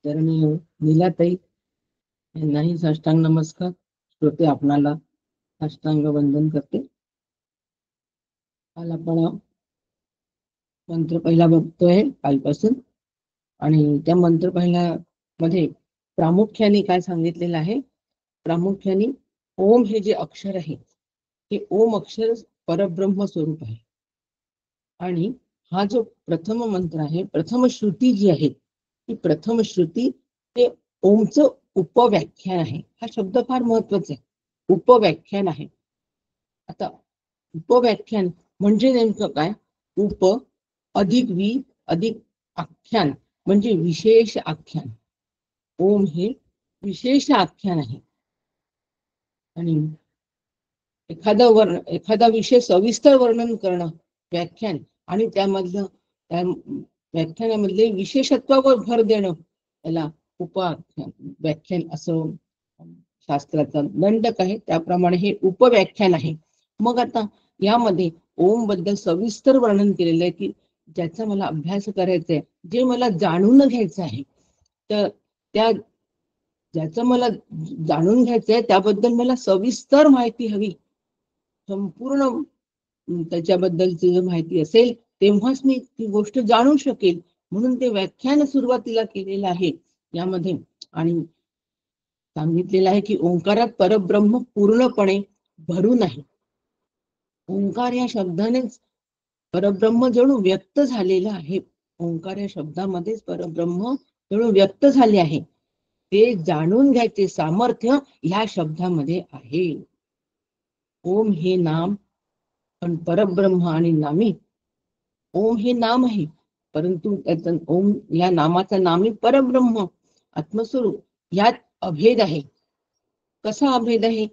तर मी नीलाताई यांनाही साष्टांग नमस्कार. श्रोते आपणाला साष्टांग वंदन करते. काल आपण मंत्र पहिला बघतोय कालपासून, आणि त्या मंत्र पहिल्या मध्ये प्रामुख्याने काय सांगितलेलं आहे. प्रामुख्याने ओम हे जे अक्षर आहे ते ओम अक्षर परब्रह्म स्वरूप आहे. आणि हा जो प्रथम मंत्र आहे, प्रथम श्रुती जी आहे, ती प्रथम श्रुती ते ओमचं उपव्याख्यान आहे. हा शब्द फार महत्वाचा आहे, उपव्याख्यान आहे. आता उपव्याख्यान म्हणजे नेमकं काय? उप अधिक वि अधिक आख्यान म्हणजे विशेष आख्यान. ओम हे विशेष आख्यान आहे. आणि एखादा विषय सविस्तर वर्णन करणं व्याख्यान, आणि त्यामधलं त्या व्याख्यानामधले विशेषत्वावर भर देणं, त्याला उपआख्यान व्याख्यान असं शास्त्राचा दंडक आहे. त्याप्रमाणे हे उपव्याख्यान आहे. मग आता यामध्ये ओम बद्दल सविस्तर वर्णन केलेलं आहे की ज्याचा मला अभ्यास करायचा आहे, जे मला जाणून घ्यायचं आहे, तर त्या ज्याचं मला जाणून घ्यायचं आहे त्याबद्दल मला सविस्तर माहिती हवी, संपूर्ण त्याच्याबद्दलची माहिती असेल तेव्हाच मी ती गोष्ट जाणू शकेल. म्हणून ते व्याख्यान सुरुवातीला केलेलं आहे यामध्ये. आणि सांगितलेलं आहे की ओंकारात परब्रह्म पूर्णपणे भरून आहे. ओंकार या शब्दानेच परब्रह्म जणू व्यक्त झालेलं आहे. ओंकार या शब्दामध्येच परब्रह्म जणू व्यक्त झाले आहे. ते जाणून घ्यायचे सामर्थ्य ह्या शब्दामध्ये आहे. ओम हे नाम, पण परब्रह्म आणि नामी. ओम हे नाम आहे, परंतु ओम या नामाचा नामी परब्रह्म आत्मस्वरूप यात अभेद आहे. कसा अभेद आहे?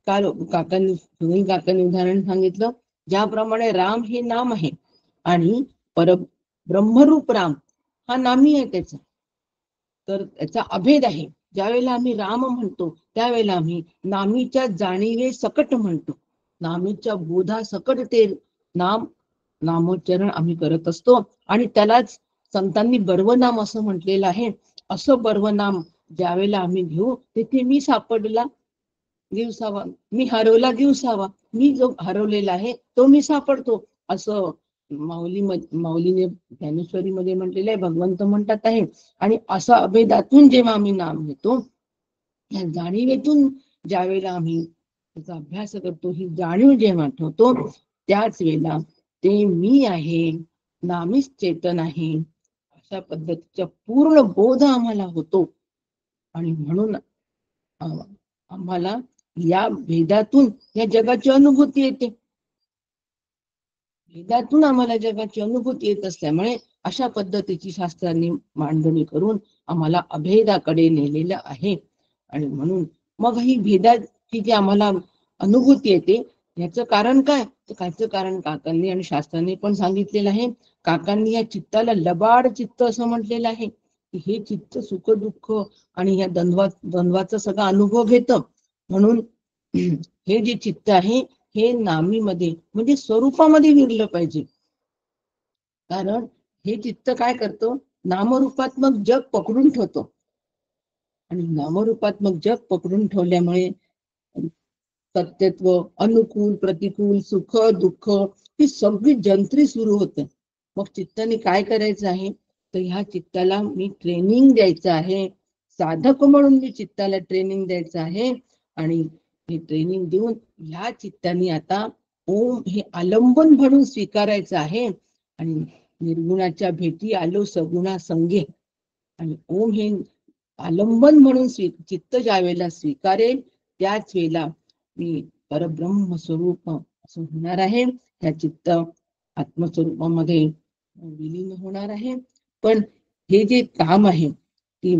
काल काकांनी उदाहरण सांगितलं, ज्याप्रमाणे राम हे नाम आहे आणि ब्रह्मरूप राम हा नामी आहे त्याचा, तर त्याचा अभेद आहे. ज्यावेळेला आम्ही राम म्हणतो त्यावेळेला आम्ही नामीच्या जाणीवे सकट म्हणतो, नामीच्या बोधा सकट ते नामोच्चारण आम्ही करत असतो. आणि त्यालाच संतांनी बर्वनाम असं म्हटलेलं आहे. असं बर्वनाम ज्यावेळेला आम्ही घेऊ तिथे मी सापडला दिवसावा, मी हरवला दिवसावा, मी जो हरवलेला आहे तो मी सापडतो, असं माऊलीने ज्ञानेश्वरीमध्ये म्हटलेलं आहे, भगवंत म्हणतात आहे. आणि असा अभेदातून जेव्हा आम्ही नाम घेतो, या जाणीवेतून ज्या वेळेला आम्ही त्याचा अभ्यास करतो, ही जाणीव जेव्हा ठेवतो, त्याच वेळेला ते मी आहे, नामीच चेतन आहे, अशा पद्धतीचा पूर्ण बोध आम्हाला होतो. आणि म्हणून आम्हाला या भेदातून या जगाची अनुभूती येते. भेदातून आम्हाला जगाची अनुभूती येत असल्यामुळे अशा पद्धतीची शास्त्रांनी मांडणी करून आम्हाला अभेदाकडे नेलेलं आहे. आणि म्हणून मग ही भेदाची जी आम्हाला अनुभूती येते, याचं कारण काय? तर कायचं कारण काकांनी आणि शास्त्रांनी पण सांगितलेलं आहे. काकांनी या चित्ताला लबाड चित्त असं म्हटलेलं आहे. हे चित्त सुख दुःख आणि या द्वंद्वाचा सगळा अनुभव घेतं. म्हणून हे जे चित्त आहे हे नामीमध्ये म्हणजे स्वरूपामध्ये विरलं पाहिजे. कारण हे चित्त काय करतो? नामरूपात्मक जग पकडून ठेवतो. आणि नामरूपात्मक जग पकडून ठेवल्यामुळे सत्यत्व, अनुकूल प्रतिकूल, सुख दुःख ही सगळी जंत्री सुरू होते. मग चित्ताने काय करायचं आहे? तर ह्या चित्ताला मी ट्रेनिंग द्यायचं आहे, साधक म्हणून मी चित्ताला ट्रेनिंग द्यायचं आहे. आणि हे ट्रेनिंग देऊन ह्या चित्ताने आता ओम हे आलंबन म्हणून स्वीकारायचं आहे. आणि निर्गुणाच्या भेटी आलो सगुणा संगे, आणि ओम हे आलंबन म्हणून चित्त ज्या वेळेला स्वीकारेल त्याच वेळेला मी परब्रह्म स्वरूप असं होणार आहे. त्या चित्त आत्मस्वरूपामध्ये विलीन होणार आहे. पण हे जे काम आहे, की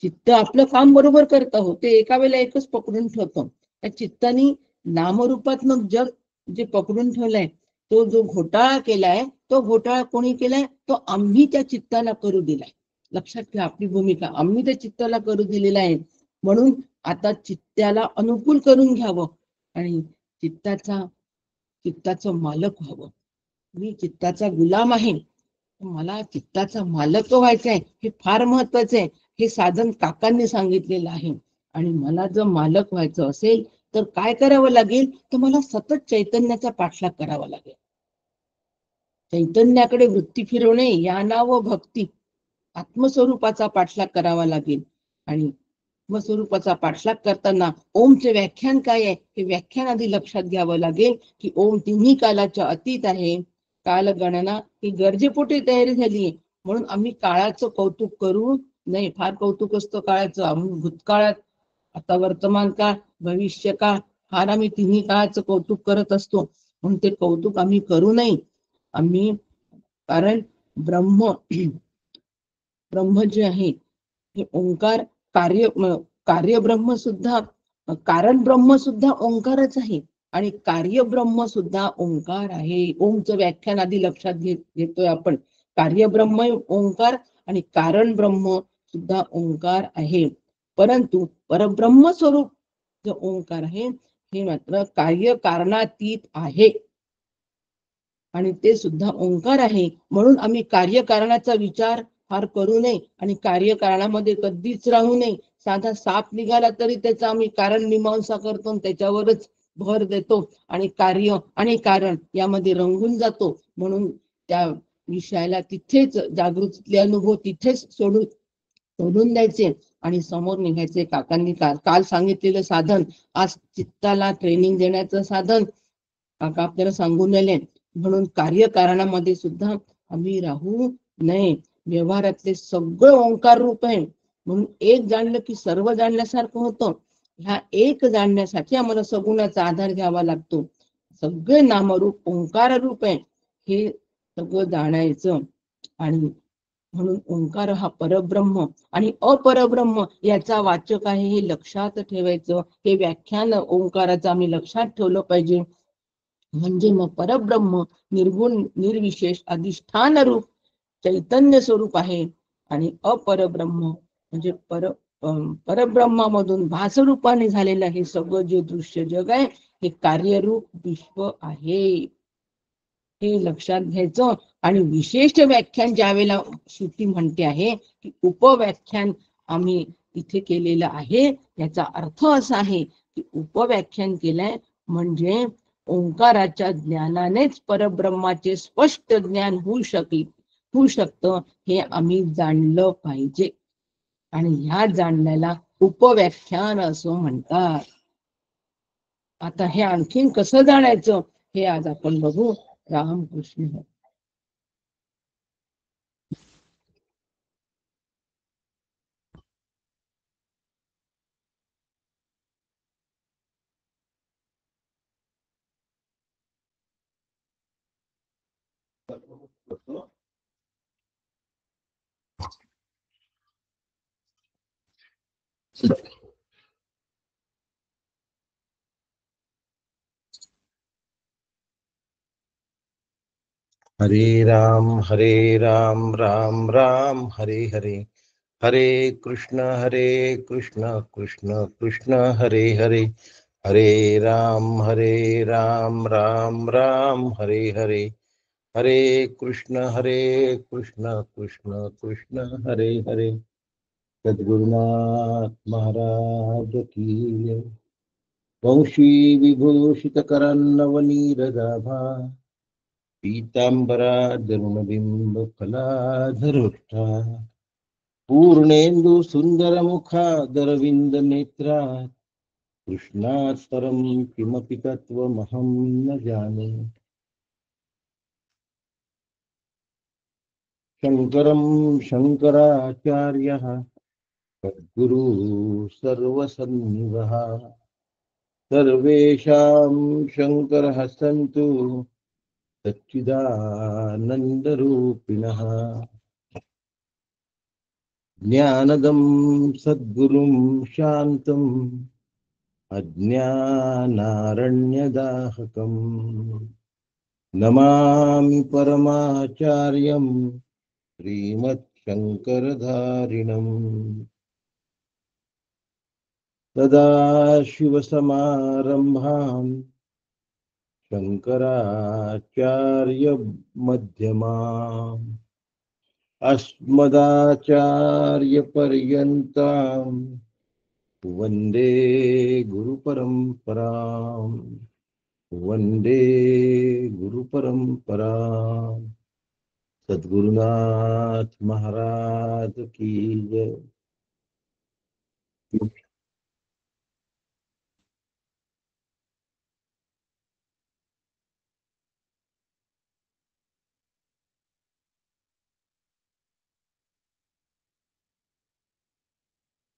चित्त आपलं काम बरोबर करत आहोत, ते एका वेळेला एकच पकडून ठेवतो. त्या चित्ताने नामरूपात्मक जग जे पकडून ठेवलंय, तो जो घोटाळा केलाय, तो घोटाळा कोणी केलाय? तो आम्ही त्या चित्ताला करू दिलाय. लक्षात ठेवा आपली भूमिका, आम्ही त्या चित्ताला करू दिलेला आहे. म्हणून आता चित्ताला अनुकूल करून घ्यावं आणि चित्ताचं मालक व्हावं. मी चित्ताचा गुलाम आहे, मला चित्ताचा मालक व्हायचा आहे. हे फार महत्वाचं आहे. हे साधन काकांनी सांगितलेलं आहे. आणि मला जर मालक व्हायचं असेल तर काय करावं लागेल, तर मला सतत चैतन्याचा पाठलाग करावा लागेल. चैतन्याकडे वृत्ती फिरवणे या नाव भक्ती. आत्मस्वरूपाचा पाठलाग करावा लागेल. आणि आत्मस्वरूपाचा पाठलाग करताना ओमचे व्याख्यान काय आहे हे व्याख्यान आधी लक्षात घ्यावं लागेल, की ओम तिन्ही कालाच्या अतीत आहे. कालगणना ही गरजेपोटी तयारी झाली आहे. म्हणून आम्ही काळाचं कौतुक करू नाही. फार कौतुक असतं काळाचं. आम्ही भूतकाळात, आता वर्तमान काळ, भविष्य काळ, फार आम्ही तिन्ही काळाचं कौतुक करत असतो. म्हणून ते कौतुक आम्ही करू नये. आम्ही, कारण ब्रह्म ब्रह्म जे आहे हे ओंकार, कार्य कार्य ब्रह्म सुद्धा, कारण ब्रह्म सुद्धा ओंकारच आहे आणि कार्य ब्रह्म सुद्धा ओंकार आहे. ओमचं व्याख्यान आधी लक्षात घेतोय आपण. कार्य ब्रह्म ओंकार आणि कारण ब्रह्म सुद्धा ओंकार आहे. परंतु परब्रह्म स्वरूप जो ओंकार आहे हे मात्र कार्य कारणातीत आहे आणि ते सुद्धा ओंकार आहे. म्हणून आम्ही कार्यकारणाचा विचार फार करू नये आणि कार्यकारणामध्ये कधीच राहू नये. साधा साप निघाला तरी त्याचा आम्ही कारण मीमांसा करतो आणि त्याच्यावरच भर देतो आणि कार्य आणि कारण यामध्ये रंगून जातो. म्हणून त्या विषयाला तिथेच, जागृतीतले अनुभव तिथेच सोडून द्यायचे आणि समोर निघायचे. काकांनी काल सांगितलेलं साधन, आज चित्ताला ट्रेनिंग देण्याचं साधन काका आपल्याला सांगून राहिले. म्हणून कार्यकारणामध्ये सुद्धा आम्ही राहू नये. व्यवहारातले सगळं ओंकार रूप आहे. म्हणून एक जाणलं की सर्व जाणल्यासारखं होतं. ह्या एक जाणण्यासाठी आम्हाला सगुणाचा आधार घ्यावा लागतो. सगळे नामरूप ओंकार रूप आहे हे सगळं जाणायचं. आणि म्हणून ओंकार हा परब्रह्म आणि अपरब्रह्म याचा वाचक आहे हे लक्षात ठेवायचं. हे व्याख्यान ओंकाराचं आम्ही लक्षात ठेवलं पाहिजे. म्हणजे मग परब्रह्म निर्गुण निर्विशेष अधिष्ठान रूप चैतन्य स्वरूप आहे आणि अपरब्रह्म म्हणजे परब्रह्मामधून भासरूपाने झालेलं हे सगळं जे दृश्य जग आहे हे कार्यरूप विश्व आहे. हे लक्षात घ्यायचं. आणि विशेष व्याख्यान ज्या वेळेला श्रुती म्हणते आहे की उपव्याख्यान आम्ही इथे केलेलं आहे, याचा अर्थ असा आहे की उपव्याख्यान केलंय म्हणजे ओंकाराच्या ज्ञानानेच परब्रह्माचे स्पष्ट ज्ञान होऊ शकतं हे आम्ही जाणलं पाहिजे. आणि ह्या जाणण्याला उपव्याख्यान असं म्हणतात. आता हे आणखीन कसं जाणायचं हे आज आपण बघू. रामकृष्ण. हरे राम राम राम हरे हरे, हरे कृष्ण कृष्ण कृष्ण हरे हरे, हरे राम राम राम हरे हरे, हरे कृष्ण कृष्ण कृष्ण हरे हरे. सद्गुरुनाथ महाराज की जय. वंशी विभूषित करन्नवनीरदाभा पीतांबरा जन्मबिंब फलाधरुष्ठा पूर्णेन्दु सुंदर मुखादरविंद नेत्रा कृष्णात् परं किमपि तत्त्वमहं न जाने. शंकरं शंकराचार्यः सद्गुरु सर्वसन्निधः सर्वेषां शंकरः सन्तु सच्चिदानन्दरूपिणः. ज्ञानदं सद्गुरुं शान्तम् अज्ञानारण्यदाहकम् नमामि परमाचार्यं श्रीमत्शङ्करधारिणम्. सदाशिवसमारम्भां शङ्कराचार्यमध्यमाम् अस्मदाचार्यपर्यन्ताम् वन्दे गुरुपरम्पराम् वन्दे गुरुपरम्पराम्। सद्गुरुनाथ महाराज की जय।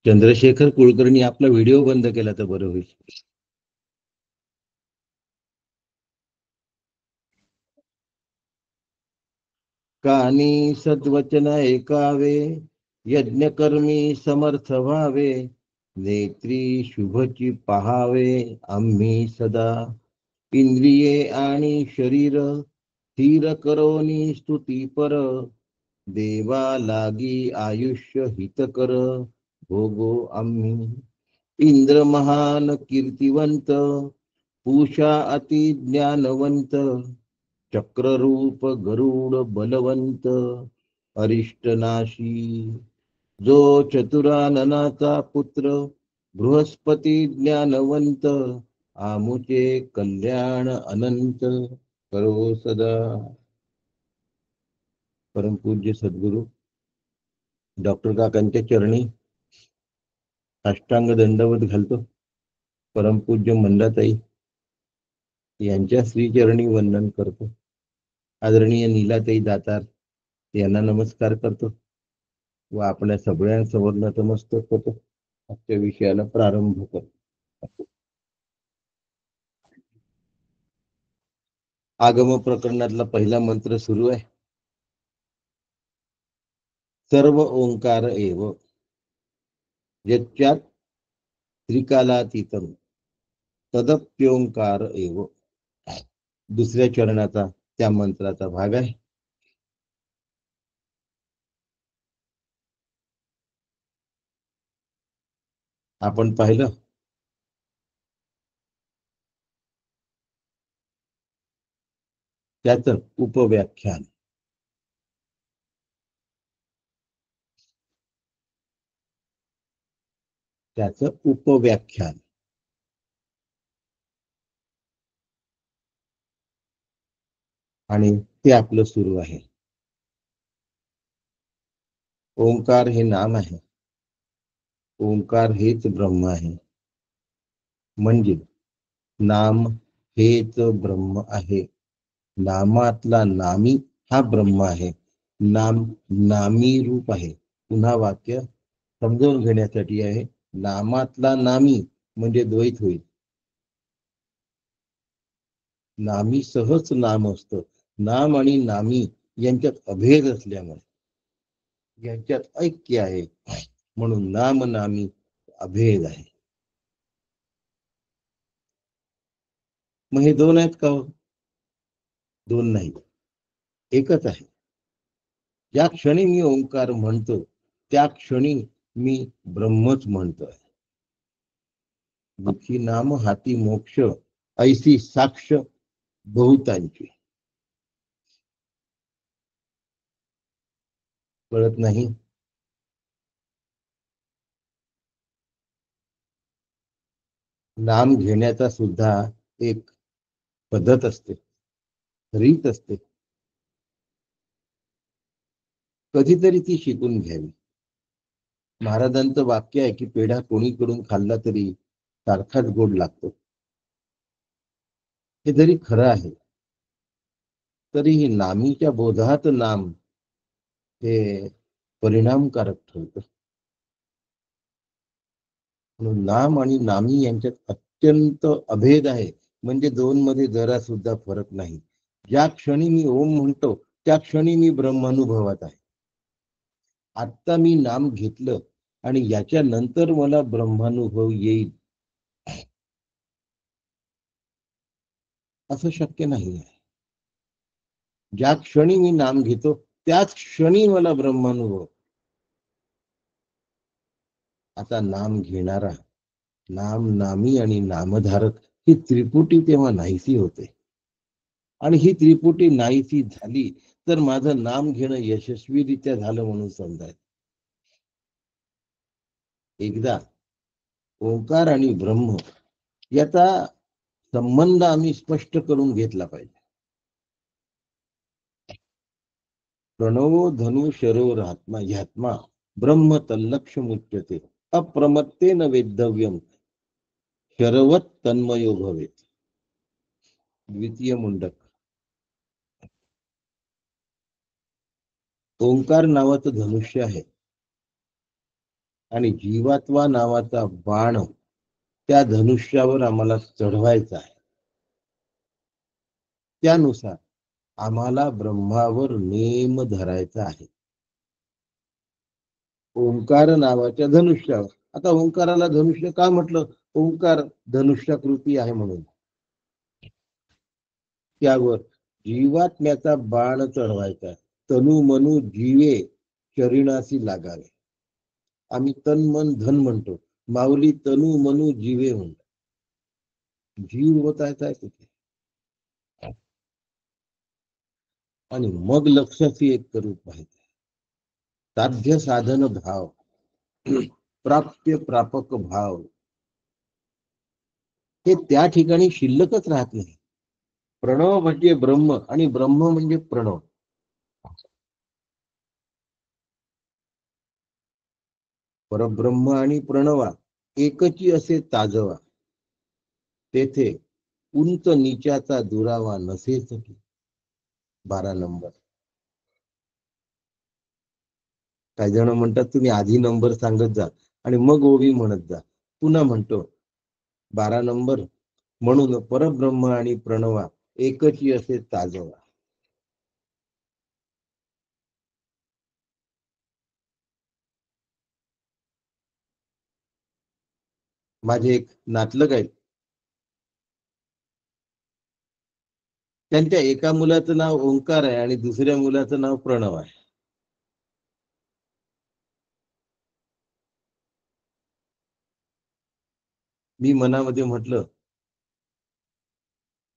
चंद्रशेखर कुलकर्णी आपला व्हिडिओ बंद केला तर बरं होईल. कानी सद्वचन ऐकावे, यज्ञकर्मी समर्थ व्हावे, नेत्री शुभची पहावे आम्ही सदा. इंद्रिये आणि शरीर स्थिर करोनी स्तुती पर, देवा लागी आयुष्य हितकर भोगो आम्ही. इंद्र महान कीर्तिवंत, पूषा अति ज्ञानवंत, चक्ररूप गरुड बलवंत अरिष्टनाशी. जो चतुराननाचा पुत्र, बृहस्पती ज्ञानवंत, आमुचे कल्याण अनंत करो सदा. परमपूज्य सद्गुरु डॉक्टर काकांच्या चरणी अष्टांग दंडवत घालतो. परमपूज्य मंदाताई यांच्या श्रीचरणी वंदन करतो. आदरणीय नीलाताई दातार यांना नमस्कार करतो व आपल्या सगळ्यांसमोर नतमस्तक होतो. आजच्या विषयाला प्रारंभ करतो. आगम प्रकरणातला पहिला मंत्र सुरू आहे. सर्व ओंकार एव यच्चात त्रिकालातीतम तदप्योंकार एव. दुसऱ्या चरणाचा त्या मंत्राचा भाग आहे. आपण पाहिलं त्याचं उपव्याख्यान. त्याचं उपव्याख्यान आणि ते आपलं सुरू आहे. ओंकार हे नाम आहे. ओंकार हेच ब्रह्म आहे. म्हणजे नाम हेच ब्रह्म आहे. नामातला नामी हा ब्रह्म आहे. नाम नामी रूप आहे. पुन्हा वाक्य समजावून घेण्यासाठी आहे. नामातला नामी म्हणजे द्वैत होईल. नामी सहच नाम असतं. नाम आणि नामी यांच्यात अभेद असल्यामुळे यांच्यात ऐक्य आहे म्हणून नाम नामी अभेद आहे. मग हे दोन आहेत का? दोन नाही, एकच आहे. ज्या क्षणी मी ओंकार म्हणतो त्या क्षणी मी ब्रह्मच म्हणतोय. दुःखी नाम हाती मोक्ष ऐसी साक्ष बहुतांची. कळत नाही? नाम घेण्याचा सुद्धा एक पद्धत असते, रीत असते. कधीतरी ती शिकून घ्यावी. महाराजांचं वाक्य आहे की पेढा कोणीकडून खाल्ला तरी सारखाच गोड लागतो. हे जरी खरं आहे तरीही नामीच्या बोधात नाम हे परिणामकारक ठरतं. म्हणून नाम आणि नामी यांच्यात अत्यंत अभेद आहे. म्हणजे दोन मध्ये जरा सुद्धा फरक नाही. ज्या क्षणी मी ओम म्हणतो त्या क्षणी मी ब्रह्मानुभवात आहे. आता मी नाम घेतलं आणि याच्या नंतर मला ब्रह्मानुभव येईल असं शक्य नाही आहे. ज्या क्षणी मी नाम घेतो त्याच क्षणी मला ब्रह्मानुभव. आता नाम घेणारा, नाम नामी आणि नामधारक ही त्रिपुटी तेव्हा नाहीसी होते. आणि ही त्रिपुटी नाहीसी झाली तर माझं नाम घेणं यशस्वीरित्या झालं म्हणून समजायचं. एकदा ओंकार आणि ब्रह्म याचा संबंध आम्ही स्पष्ट करून घेतला पाहिजे. प्रणवो धनु शरोरात्मा ह्यात्मा ब्रह्म तल्लक्षमुच्यते अप्रमत्तेन वेद्धव्यम शरवत तन्मयो भवेत. द्वितीय मुंडक. ओंकार नावाचं धनुष्य आहे आणि जीवात्मा नावाचा बाण त्या धनुष्यावर आम्हाला चढवायचा आहे. त्यानुसार आम्हाला ब्रह्मावर नेम धरायचा आहे ओंकार नावाच्या धनुष्यावर. आता ओंकाराला धनुष्य का म्हटलं? ओंकार धनुष्याकृती आहे म्हणून. त्यावर जीवात्म्याचा बाण चढवायचा. तनु मनु जीवे शरीराशी लागावे. आम्ही तन मन धन म्हणतो, माऊली तनु मनु जीवे म्हणतो. जीव होतायचा आहे तिथे. आणि मग लक्षाची एक करू पाहिजे. साध्य साधन भाव, प्राप्य प्रापक भाव हे त्या ठिकाणी शिल्लकच राहत नाही. प्रणव म्हणजे ब्रह्म आणि ब्रह्म म्हणजे प्रणव. परब्रह्म आणि प्रणवा एकची असे ताजवा. तेथे उंच नीचाचा दुरावा नसेच की. 12 नंबर. काही जण म्हणतात तुम्ही आधी नंबर सांगत जा आणि मग ओवी म्हणत जा. पुन्हा म्हणतो 12 नंबर. म्हणून परब्रह्म आणि प्रणवा एकची असे ताजवा. माझे एक नातलग आहेत. त्यांच्या एका मुलाचं नाव ओंकार आहे आणि दुसऱ्या मुलाचं नाव प्रणव आहे. मी मनामध्ये म्हटलं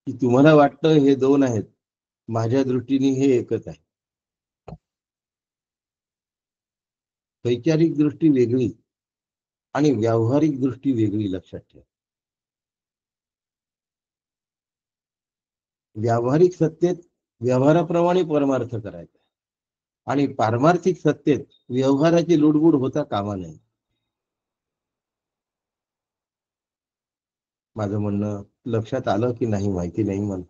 की तुम्हाला वाटतं हे दोन आहेत, माझ्या दृष्टीने हे एकच आहे. वैचारिक दृष्टी वेगळी आणि व्यावहारिक दृष्टी वेगळी, लक्षात ठेवा. व्यावहारिक सत्तेत व्यवहाराप्रमाणे परमार्थ करायचा आणि पारमार्थिक सत्तेत व्यवहाराची लुडबुड होता कामा नये. माझं म्हणणं लक्षात आलं की नाही माहिती नाही मला.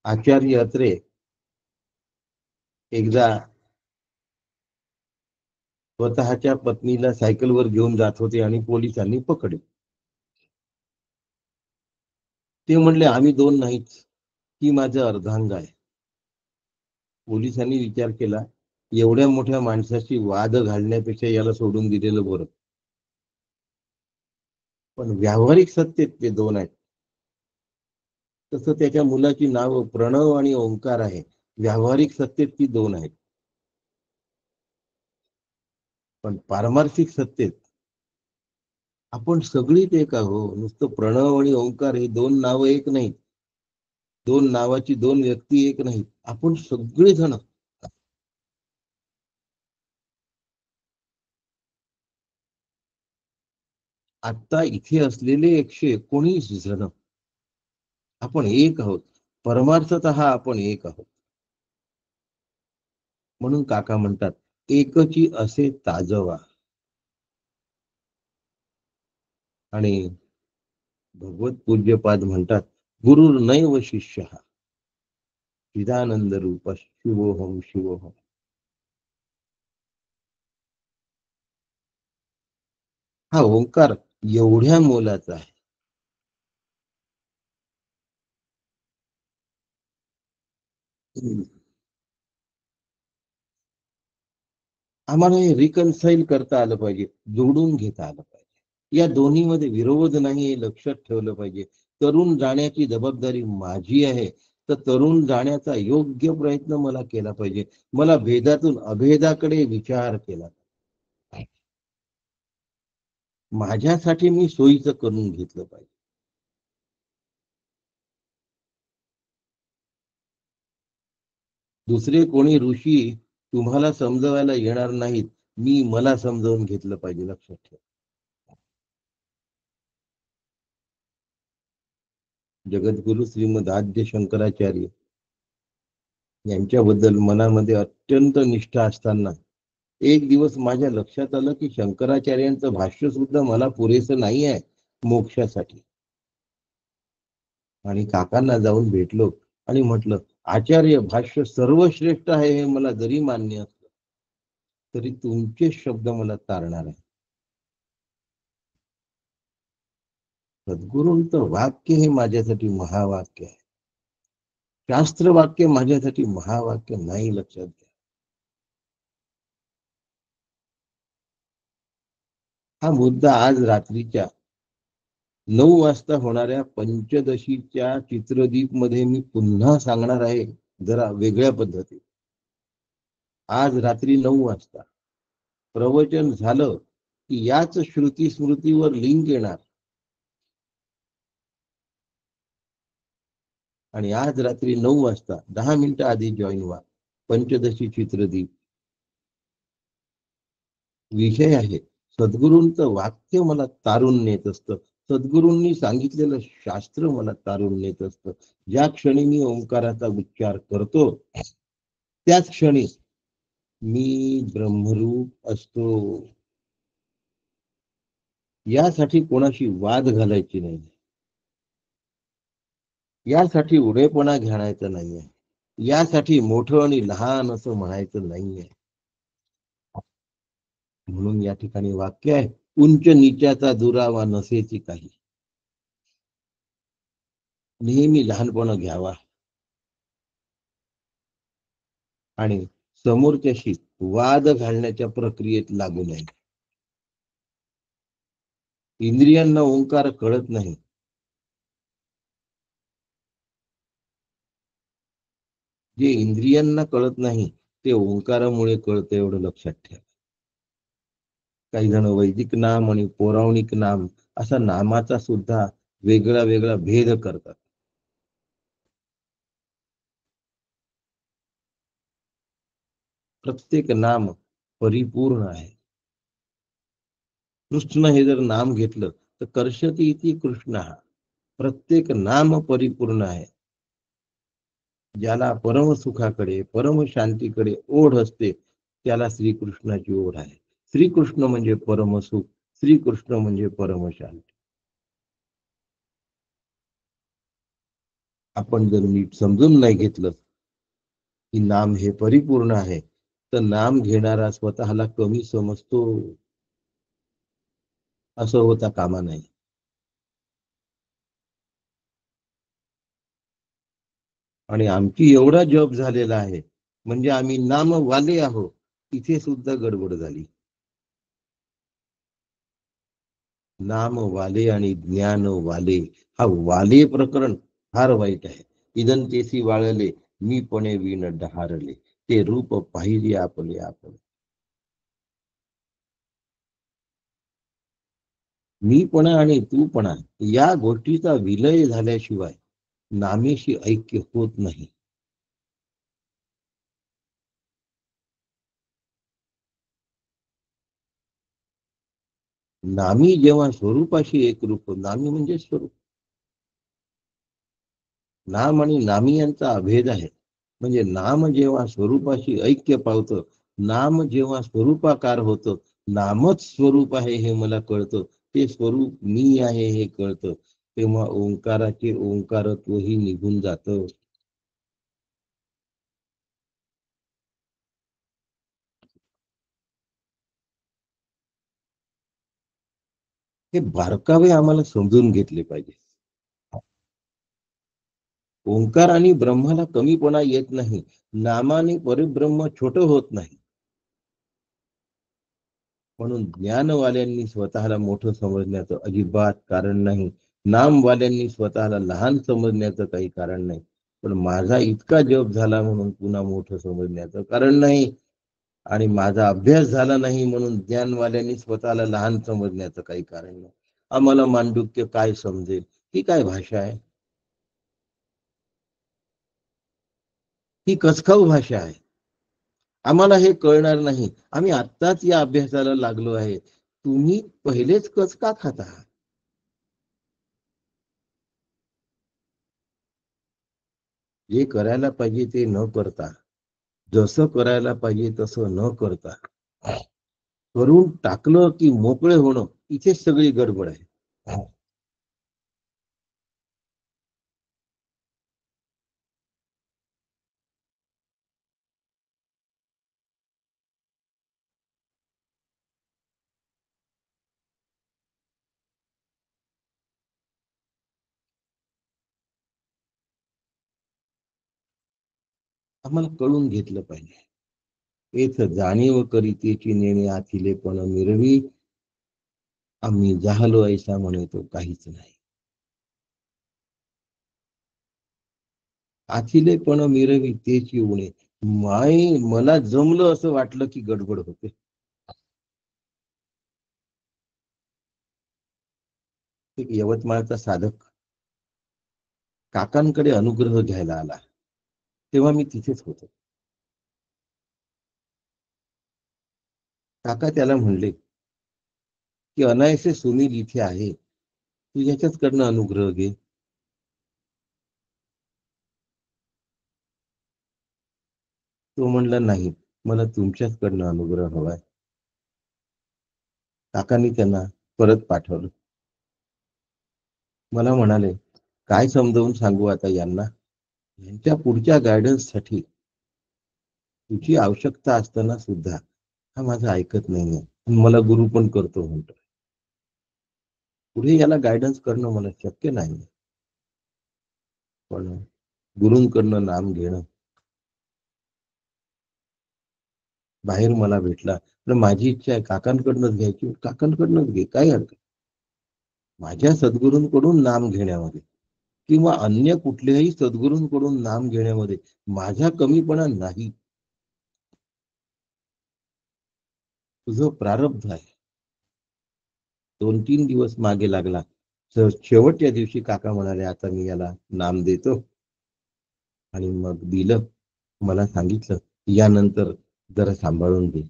आचार्य अत्रे एकदा स्वतःच्या पत्नीला सायकलवर घेऊन जात होते आणि पोलिसांनी पकडले. ते म्हणले आम्ही दोन नाहीत, ती माझं अर्धांग आहे. पोलिसांनी विचार केला, एवढ्या मोठ्या माणसाची वाद घालण्यापेक्षा याला सोडून दिलेलं बरं. पण व्यावहारिक सत्तेत ते दोन आहेत. तसं त्याच्या मुलाची नाव प्रणव आणि ओंकार आहे. व्यावहारिक सत्तेत ती दोन आहेत. पण पारमार्थिक सत्तेत आपण सगळीच एक आहोत. नुसतं प्रणव आणि ओंकार हे दोन नावं एक नाहीत, दोन नावाची दोन व्यक्ती एक नाहीत. आपण सगळेजण. आता इथे असलेले 119 जण आपण एक आहोत. परमार्थतः आपण एक आहोत. म्हणून काका म्हणतात एकची असे ताजवा. आणि भगवत पूज्यपाद म्हणतात गुरुर नैव शिष्य चिदानंद रूप शिवोहम शिवोहम. हा ओंकार एवढ्या मोलाचा आहे. आम्हाला हे रिकन्साईल करता आलं पाहिजे, जोडून घेता आलं पाहिजे. या दोन्ही मध्ये विरोध नाही हे लक्षात ठेवलं पाहिजे. तरुण जाण्याची जबाबदारी माझी आहे, तर तरुण जाण्याचा योग्य प्रयत्न मला केला पाहिजे. मला भेदातून अभेदाकडे विचार केला. माझ्यासाठी मी सोयीचं करून घेतलं पाहिजे. दुसरे कोणी ऋषी तुम्हाला समजवायला येणार नाहीत. मी मला समजावून घेतलं पाहिजे. लक्षात ठेवा. जगद्गुरु श्रीमद आद्य शंकराचार्य यांच्याबद्दल मनामध्ये अत्यंत निष्ठा असताना एक दिवस माझ्या लक्षात आलं की शंकराचार्यांचं भाष्य सुद्धा मला पुरेसं नाही आहे मोक्षासाठी. आणि काकांना जाऊन भेटलो आणि म्हटलं, आचार्य भाष्य सर्वश्रेष्ठ आहे हे मला जरी मान्य असलं तरी तुमचे शब्द मला तारणार आहे. सद्गुरूंचं वाक्य हे माझ्यासाठी महावाक्य आहे. शास्त्र वाक्य माझ्यासाठी महावाक्य नाही. लक्षात घ्या. हा मुद्दा आज रात्रीच्या 9 वाजता होणाऱ्या पंचदशीच्या चित्रदीप मध्ये मी पुन्हा सांगणार आहे, जरा वेगळ्या पद्धतीने. आज रात्री 9 वाजता प्रवचन झालं की याच श्रुती स्मृतीवर लिंक येणार आणि आज रात्री 9 वाजता 10 मिनिटं आधी जॉईन व्हा. पंचदशी चित्रदीप विषय आहे सद्गुरूंचं वाक्य मला तारून नेत असतं. सद्गुरूंनी सांगितलेलं शास्त्र मला तारून नेत असतं. ज्या क्षणी मी ओंकाराचा उच्चार करतो त्याच क्षणी मी ब्रह्मरूप असतो. यासाठी कोणाशी वाद घालायची नाही. यासाठी उडेपणा घालायचा नाहीये. यासाठी मोठं आणि लहान असं म्हणायचं नाहीये. म्हणून या ठिकाणी वाक्य आहे, उंच नीचाचा दुरावा नसेची काही. नेहमी लहानपणा घ्यावा आणि समोरच्याशी वाद घालण्याच्या प्रक्रियेत लागू नये. इंद्रियांना ओंकार कळत नाही. जे इंद्रियांना कळत नाही ते ओंकारामुळे कळतं, एवढं लक्षात ठेवा. काही जण वैदिक नाम आणि पौराणिक नाम असा नामाचा सुद्धा वेगळा वेगळा भेद करतात. प्रत्येक नाम परिपूर्ण आहे. कृष्ण हे जर नाम घेतलं तर कर्षती इति कृष्ण. प्रत्येक नाम परिपूर्ण आहे. ज्याला परमसुखाकडे परमशांतीकडे ओढ असते त्याला श्रीकृष्णाची ओढ आहे. श्रीकृष्ण म्हणजे परमसुख, श्रीकृष्ण म्हणजे परमशांती. आपण जर नीट समजून नाही घेतलं की नाम हे परिपूर्ण आहे तर नाम घेणारा स्वतःला कमी समजतो. असं होता कामा नये. आणि आमची एवढा जप झालेला आहे म्हणजे आम्ही नामवाले आहोत. इथे सुद्धा गडबड झाली. नाम वाले आणि ज्ञान वाले, हा वाले प्रकरण फार वाईट आहे. इदंतेसी वाळले मी पणे विण डहारले, ते रूप पाहिजे आपले आपण. मीपणा आणि तूपणा या गोष्टीचा विलय झाल्याशिवाय नामेशी ऐक्य होत नाही. नामी जेव्हा स्वरूपाशी एकरूप, नामी म्हणजे स्वरूप. नाम आणि नामी यांचा अभेद आहे. म्हणजे नाम जेव्हा स्वरूपाशी ऐक्य पावतं, नाम जेव्हा स्वरूपाकार होतं, नामच स्वरूप आहे हे मला कळतं, ते स्वरूप मी आहे हे कळतं, तेव्हा ओंकाराचे ओंकारत्वही निघून जातं. हे बारकावे आम्हाला समजून घेतले पाहिजे. ओंकार आणि ब्रह्माला कमीपणा येत नाही. नामाने परिब्रह्म छोट होत नाही. म्हणून ज्ञानवाल्यांनी स्वतःला मोठं समजण्याचं अजिबात कारण नाही. नामवाल्यांनी स्वतःला लहान समजण्याचं काही कारण नाही. पण माझा इतका जप झाला म्हणून पुन्हा मोठं समजण्याचं कारण नाही, आणि माझा अभ्यास झाला नाही म्हणून ज्ञानवाल्यांनी स्वतःला लहान समजण्याचं काही कारण नाही. आम्हाला मांडुक्य काय समजेल, ही काय भाषा आहे? ही कचखाऊ भाषा आहे. आम्हाला हे कळणार नाही. आम्ही आत्ताच या अभ्यासाला लागलो आहे. तुम्ही पहिलेच कच का खाता? जे करायला पाहिजे ते न करता, जसं करायला पाहिजे तसं न करता, करून टाकलं की मोकळे होणं, इथेच सगळी गडबड आहे. आम्हाला कळून घेतलं पाहिजे. तेच जाणीव करीतेची नेणे आथिले पण मिरवी, आम्ही जाहलो ऐसा म्हणे तो काहीच नाही. आथिले पण मिरवी तेची उणे. माई मला जमलं असं वाटलं की गडबड होते. एक यवतमाळचा साधक काकांकडे अनुग्रह घ्यायला आला, तेव्हा मी तिथेच होतो. काका त्याला म्हणले की अनायसे सुनील इथे आहे, तू याच्याचकडनं अनुग्रह घे. तो म्हणला नाही, मला तुमच्याचकडनं अनुग्रह हवाय. काकांनी त्यांना परत पाठवलं. मला म्हणाले, काय समजावून सांगू आता यांना? यांच्या पुढच्या गायडन्स साठी तुझी आवश्यकता असताना सुद्धा हा माझं ऐकत नाहीये, मला गुरु पण करतो म्हणतो. पुढे याला गायडन्स करणं मला शक्य नाही. पण गुरूंकडनं नाम घेणं, बाहेर मला भेटला तर माझी इच्छा आहे काकांकडनंच घ्यायची, काकांकडनंच घे, काय हरकत. माझ्या सद्गुरूंकडून नाम घेण्यामध्ये किंवा अन्य कुठल्याही सद्गुरूंकडून नाम घेण्यामध्ये माझा कमीपणा नाही. तुझं प्रारब्ध आहे. 2-3 दिवस मागे लागला, तर शेवटच्या दिवशी काका म्हणाले, आता मी याला नाम देतो. आणि मग दिलं. मला सांगितलं, यानंतर जरा सांभाळून घे,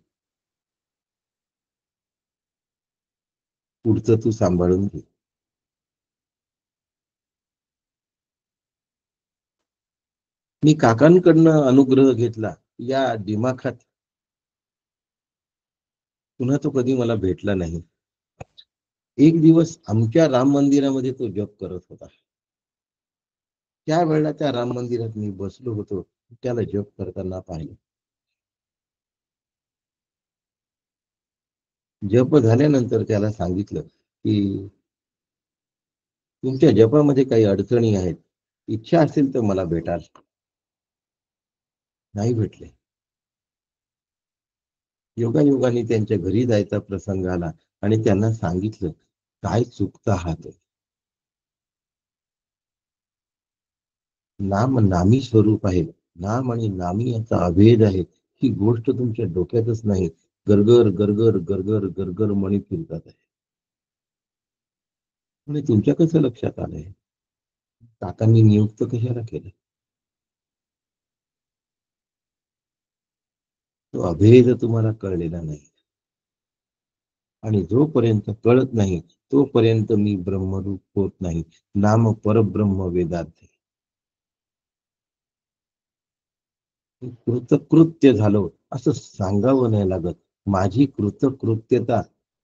पुढचं तू सांभाळून घे. मी काकांकडनं अनुग्रह घेतला या दिमाखात पुन्हा तो कधी मला भेटला नाही. एक दिवस आमच्या राम मंदिरामध्ये तो जप करत होता. त्यावेळेला त्या राम मंदिरात मी बसलो होतो, त्याला जप करताना पाहिलं. जप झाल्यानंतर त्याला सांगितलं की तुमच्या जपामध्ये काही अडचणी आहेत, इच्छा असेल तर मला भेटाल. नाही भेटले. योगायोगाने त्यांच्या घरी जायचा प्रसंग आला आणि त्यांना सांगितलं, काय चुकता आहात. नाम नामी स्वरूप आहे. नाम आणि नामी याचा अभेद आहे, ही गोष्ट तुमच्या डोक्यातच नाही. गरगर गरगर गरगर गरगर मणी फिरतात आहे. म्हणजे तुमच्या कसं लक्षात आलंय? काकांनी नियुक्त कशाला केलं? तो अभेद तुम्हाला कळलेला नाही. आणि जोपर्यंत कळत नाही तोपर्यंत मी ब्रह्मरूप होत नाही. नाम परब्रह्म वेदात कृतकृत्य झालो असं सांगावं नाही लागत. माझी कृतकृत्यता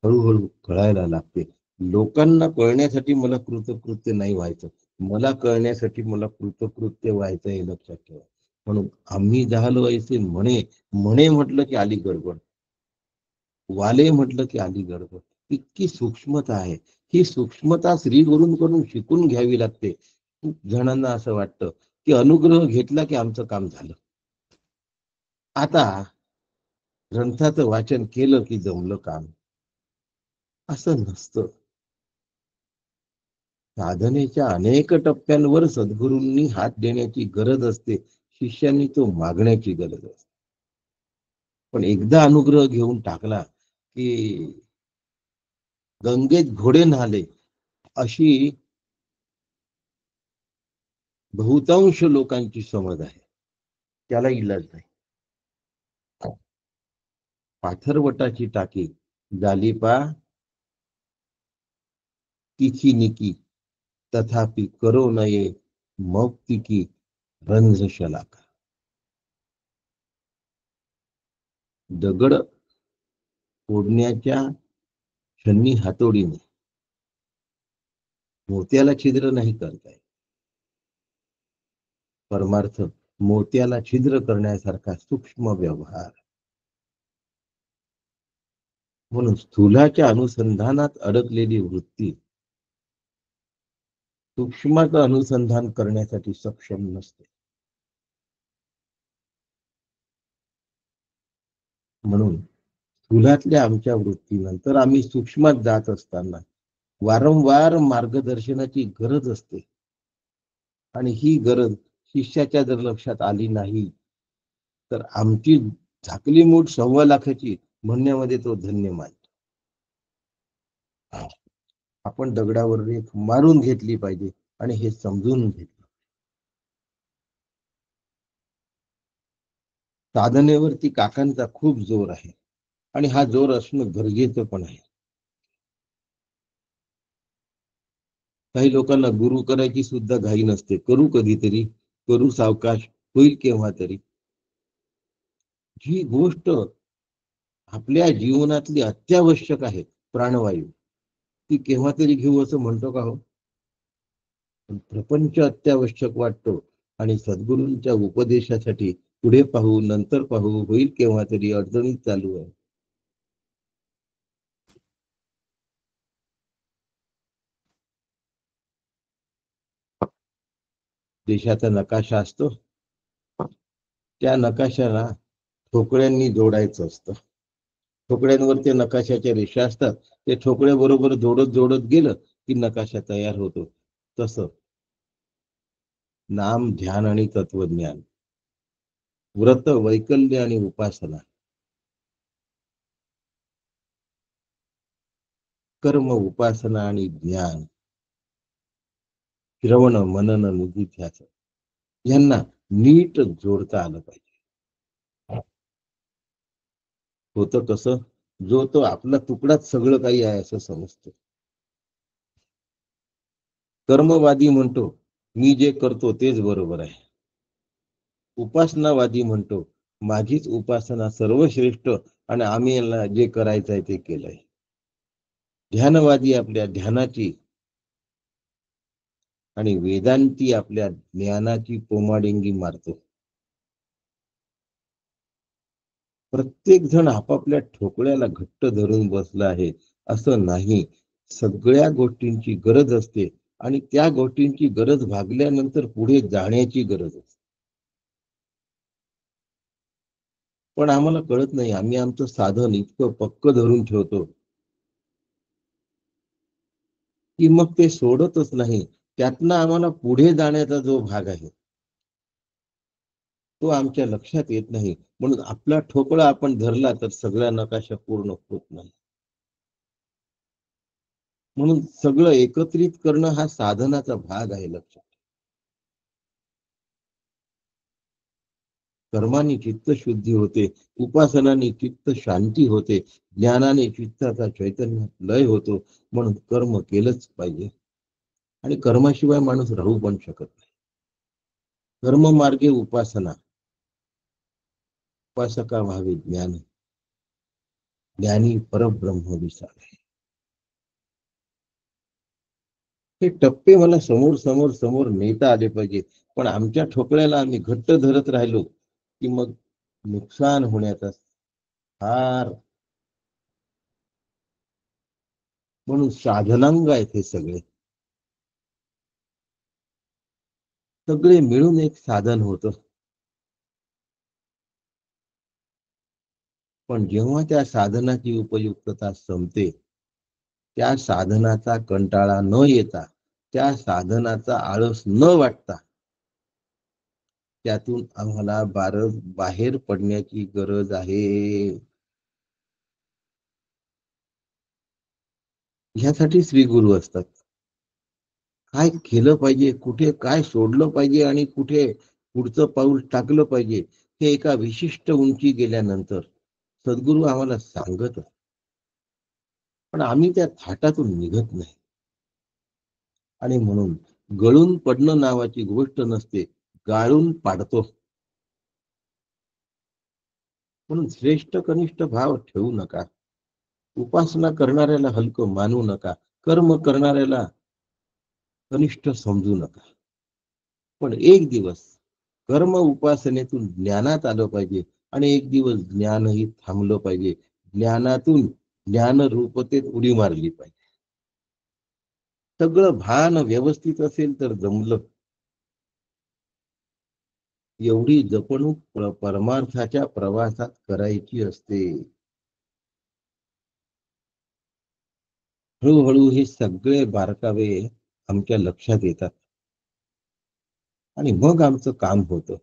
हळूहळू कळायला लागते. लोकांना कळण्यासाठी मला कृतकृत्य नाही व्हायचं, मला कळण्यासाठी मला कृतकृत्य व्हायचं हे लक्षात ठेवा. म्हणून आम्ही झालो ऐसे म्हणे, म्हणे म्हटलं की आली गडबड, वाले म्हटलं की आली गडबड. इतकी सूक्ष्मता आहे. ही सूक्ष्मता श्रीगुरूंकडून शिकून घ्यावी लागते. खूप जणांना असं वाटतं की अनुग्रह घेतला की आमचं काम झालं. आता ग्रंथाचं वाचन केलं की जमलं काम, असं नसतं. साधनेच्या अनेक टप्प्यांवर सद्गुरूंनी हात देण्याची गरज असते, शिष्यांनी तो मागण्याची गरज असते. पण एकदा अनुग्रह घेऊन टाकला की गंगेत घोडे न्हाले, अशी बहुतांश लोकांची समज आहे. त्याला इलाज नाही. पाथरवटाची टाकी झाली पा तिची निकी, तथापि करो नये मौक्तिकी रंज शलाका. दगड फोडण्याच्या क्षणी हातोडीने मोत्याला छिद्र नाही करताय. परमार्थ मोत्याला छिद्र करण्यासारखा सूक्ष्म व्यवहार. म्हणून स्थूलाच्या अनुसंधानात अडकलेली वृत्ती सूक्ष्माचं अनुसंधान करण्यासाठी सक्षम नसते. म्हणून स्थूलातल्या आमच्या वृत्तीनंतर आम्ही सूक्ष्मात जात असताना वारंवार मार्गदर्शनाची गरज असते. आणि ही गरज शिष्याच्या जर लक्षात आली नाही तर आमची झाकली मूठ 1.25 लाखाची म्हणण्यामध्ये तो धन्य मानतो. आपण दगडावर रेख मारून घेतली पाहिजे आणि हे समजून घेतलं. साधनेवरती काकांचा खूप जोर आहे आणि हा जोर असणं गरजेचं पण आहे. काही लोकांना गुरु करायची सुद्धा घाई नसते. करू कधीतरी, करू सावकाश, होईल केव्हा तरी. जी गोष्ट आपल्या जीवनातली अत्यावश्यक आहे, प्राणवायू, ती केव्हा तरी घेऊ असं म्हणतो का हो? प्रपंच अत्यावश्यक वाटतो आणि सद्गुरूंच्या उपदेशासाठी पुढे पाहू, नंतर पाहू, होईल केव्हा तरी अडचणीत चालू आहे. देशाचा नकाशा असतो, त्या नकाशाला ठोकळ्यांनी जोडायचं असतं. ठोकळ्यांवर ते नकाशाच्या रेषा असतात. ते ठोकळ्या बरोबर जोडत जोडत गेलं की नकाशा तयार होतो. तसं नाम, ध्यान आणि तत्वज्ञान, व्रत, वैकल्य आणि उपासना, कर्म, उपासना आणि ज्ञान, श्रवण, मनन, निधिध्यासन यांना नीट जोडता आलं पाहिजे. होतं कसं, जो तो आपला तुकडाच सगळं काही आहे असं समजतो. कर्मवादी म्हणतो मी जे करतो तेच बरोबर आहे. उपासनावादी म्हणतो माझीच उपासना सर्वश्रेष्ठ आणि आम्ही याला जे करायचं आहे ते केलंय. ध्यानवादी आपल्या ध्यानाची आणि वेदांती आपल्या ज्ञानाची पोमाडिंगी मारतो. प्रत्येक जण आपापल्या ठोकळ्याला घट्ट धरून बसला आहे असं नाही. सगळ्या गोष्टींची गरज असते आणि त्या गोष्टींची गरज भागल्यानंतर पुढे जाण्याची गरज असते. पण आम्हाला कळत नाही. आम्ही आमचं साधन इतकं पक्क धरून ठेवतो की मग ते सोडतच नाही. त्यातनं आम्हाला पुढे जाण्याचा जो भाग आहे तो आमच्या लक्षात येत नाही. म्हणून आपला ठोकळा आपण धरला तर सगळा नकाशा पूर्ण होत नाही. म्हणून सगळं एकत्रित करणं हा साधनाचा भाग आहे. लक्षात, कर्माने चित्त शुद्धी होते, उपासनाने चित्त शांती होते, ज्ञानाने चित्ताचा चैतन्य लय होतो. म्हणून कर्म केलंच पाहिजे आणि कर्माशिवाय माणूस राहू पण शकत नाही. कर्म मार्गे उपासना, उपासका व्हावे ज्ञानी, ज्ञानी परब्रह्म विसावे. हे टप्पे मला समोर समोर समोर नेता आले पाहिजे. पण आमच्या ठोकळ्याला आम्ही घट्ट धरत राहिलो की मग नुकसान होण्याचा फार. म्हणून साधनांग आहेत हे सगळे, सगळे मिळून एक साधन होतं. पण जेव्हा त्या साधनाची उपयुक्तता संपते, त्या साधनाचा कंटाळा न येता त्या साधनाचा आळस न वाटता त्यातून आम्हाला बाहेर पडण्याची गरज आहे. ह्यासाठी श्री गुरु असतात. काय केलं पाहिजे, कुठे काय सोडलं पाहिजे आणि कुठे पुढचं पाऊल टाकलं पाहिजे, हे एका विशिष्ट उंची गेल्यानंतर सद्गुरू आम्हाला सांगत. पण आम्ही त्या थाटातून निघत नाही. आणि म्हणून गळून पडणं नावाची गोष्ट नसते, गाळून पाडतो. म्हणून श्रेष्ठ कनिष्ठ भाव ठेवू नका. उपासना करणाऱ्याला हलकं मानू नका. कर्म करणाऱ्याला कनिष्ठ समजू नका. पण एक दिवस कर्म उपासनेतून ज्ञानात आलं पाहिजे आणि एक दिवस ज्ञानही थांबलं पाहिजे. ज्ञानातून ज्ञान रूपतेत उडी मारली पाहिजे. सगळं भान व्यवस्थित असेल तर जमलं. एवढी जपणूक परमार्थाच्या प्रवासात करायची असते. हळूहळू हे सगळे बारकावे आमच्या लक्षात येतात आणि मग आमचं काम होतं.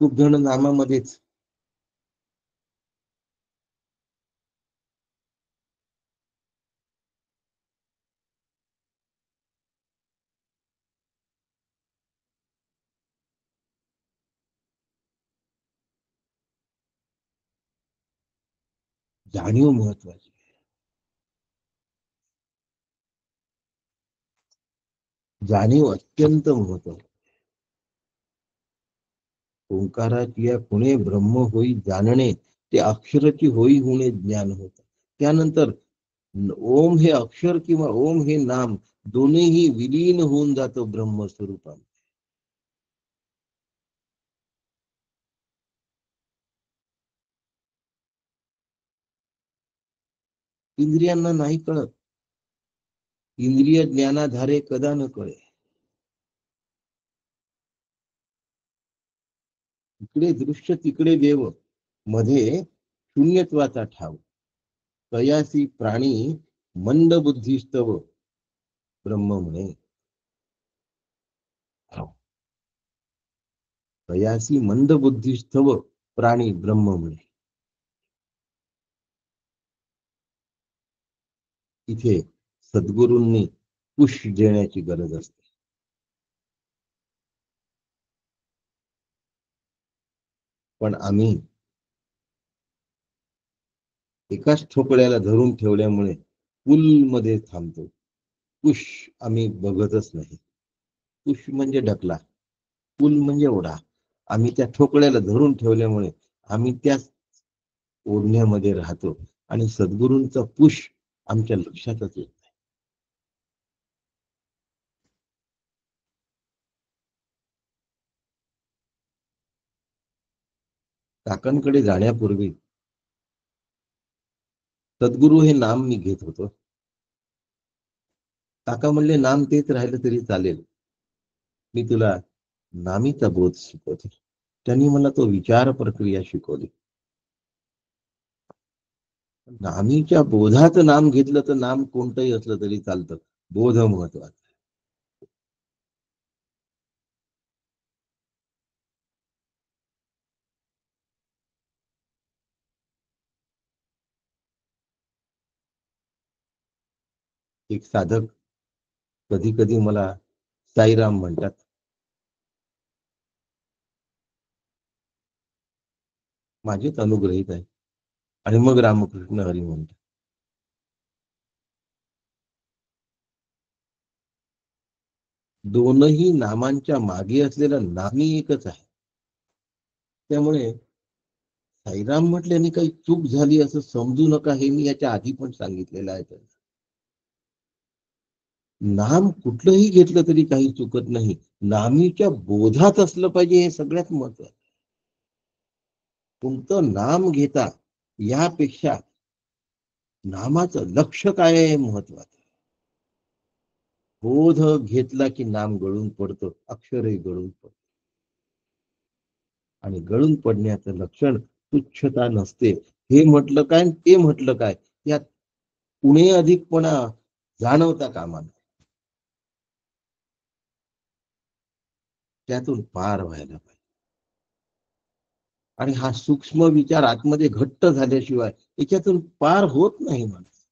खूप जण नामामध्येच जाणीव महत्वाची. जाणीव अत्यंत महत्वाची. ओंकाराची या पुणे ब्रह्म होई जाणणे, ते अक्षरची होई होणे ज्ञान होत. त्यानंतर ओम हे अक्षर किंवा ओम हे नाम दोन्हीही विलीन होऊन जातो ब्रह्मस्वरूपात. इंद्रियांना नाही कळत. इंद्रिय ज्ञानाधारे कदा न कळे. इकडे दृश्य तिकडे देव, मध्ये शून्यत्वाचा ठाव. तयासी प्राणी मंद बुद्धिस्तव ब्रह्म म्हणे. तयासी मंद बुद्धिस्तव प्राणी ब्रह्म म्हणे. इथे सद्गुरूंनी पुश देण्याची गरज असते. पण आम्ही एकाच ठोकळ्याला धरून ठेवल्यामुळे पुल मध्ये थांबतो. पुश आम्ही बघतच नाही. पुश म्हणजे ढकला, पुल म्हणजे ओढा. आम्ही त्या ठोकळ्याला धरून ठेवल्यामुळे आम्ही त्या ओढण्यामध्ये राहतो आणि सद्गुरूंचा पुश आमच्या लक्षातच येत. काकांकडे जाण्यापूर्वी सद्गुरू हे नाम मी घेत होतो. काका म्हणले नाम तेच राहिलं तरी चालेल, मी तुला नामीचा बोध शिकवतो. त्यांनी मला तो विचार प्रक्रिया शिकवली. नामीच्या बोधाचं नाम घेतलं तर नाम कोणतंही असलं तरी चालतं, बोध महत्वाचा. एक साधक कधी कधी मला साईराम म्हणतात. माझेच अनुग्रहित आहे. आणि मग रामकृष्ण हरी म्हणतात. दोनही नामांच्या मागे असलेलं नामी एकच आहे. त्यामुळे साईराम म्हटल्याने काही चूक झाली असं समजू नका, हे मी याच्या आधी पण सांगितलेलं आहे. नाम कुठलंही घेतलं तरी काही चुकत नाही. नामीच्या बोधात असलं पाहिजे, हे सगळ्यात महत्वाचं. कोणतं नाम घेता यापेक्षा नामाचं लक्ष काय आहे महत्वाचं. बोध घेतला की नाम गळून पडतं, अक्षरही गळून पडतं. आणि गळून पडण्याचं लक्षण तुच्छता नसते. हे म्हटलं काय आणि ते म्हटलं काय, यात उणे अधिकपणा जाणवता कामा नये. त्यातून पार व्हायला पाहिजे. आणि हा सूक्ष्म विचार आतमध्ये घट्ट झाल्याशिवाय याच्यातून पार होत नाही माणूस.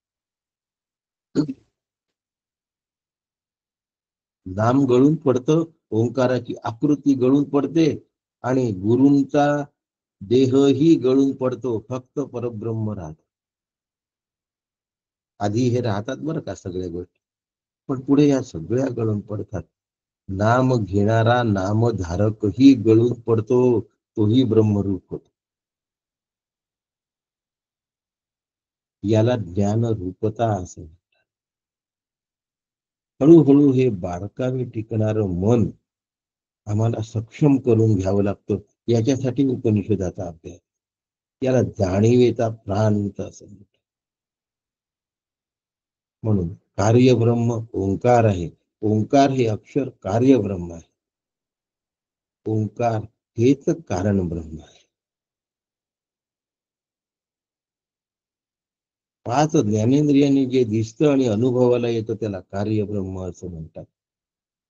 नाम गळून पडतं, ओंकाराची आकृती गळून पडते आणि गुरूंचा देहही गळून पडतो, फक्त परब्रह्म राहत. आधी हे राहतात बरं का सगळ्या गोष्टी, पण पुढे या सगळ्या गळून पडतात. नाम घेणारा नामधारकही गळून पडतो, तोही ब्रह्मरूप होतो. याला ज्ञान रूपता असं. हळूहळू हे बारकावे टिकणारं मन आम्हाला सक्षम करून घ्यावं लागतं. याच्यासाठी उपनिषदाचा अभ्यास, याला जाणीवेचा प्रांत असं म्हणतात. म्हणून कार्यब्रह्म ओंकार आहे. ओंकार हे अक्षर कार्यब्रह्म आहे. ओंकार हेच कारण ब्रह्म आहे. पाच ज्ञानेंद्रियांनी जे दिसतं आणि अनुभवाला येतं त्याला कार्यब्रह्म असं म्हणतात.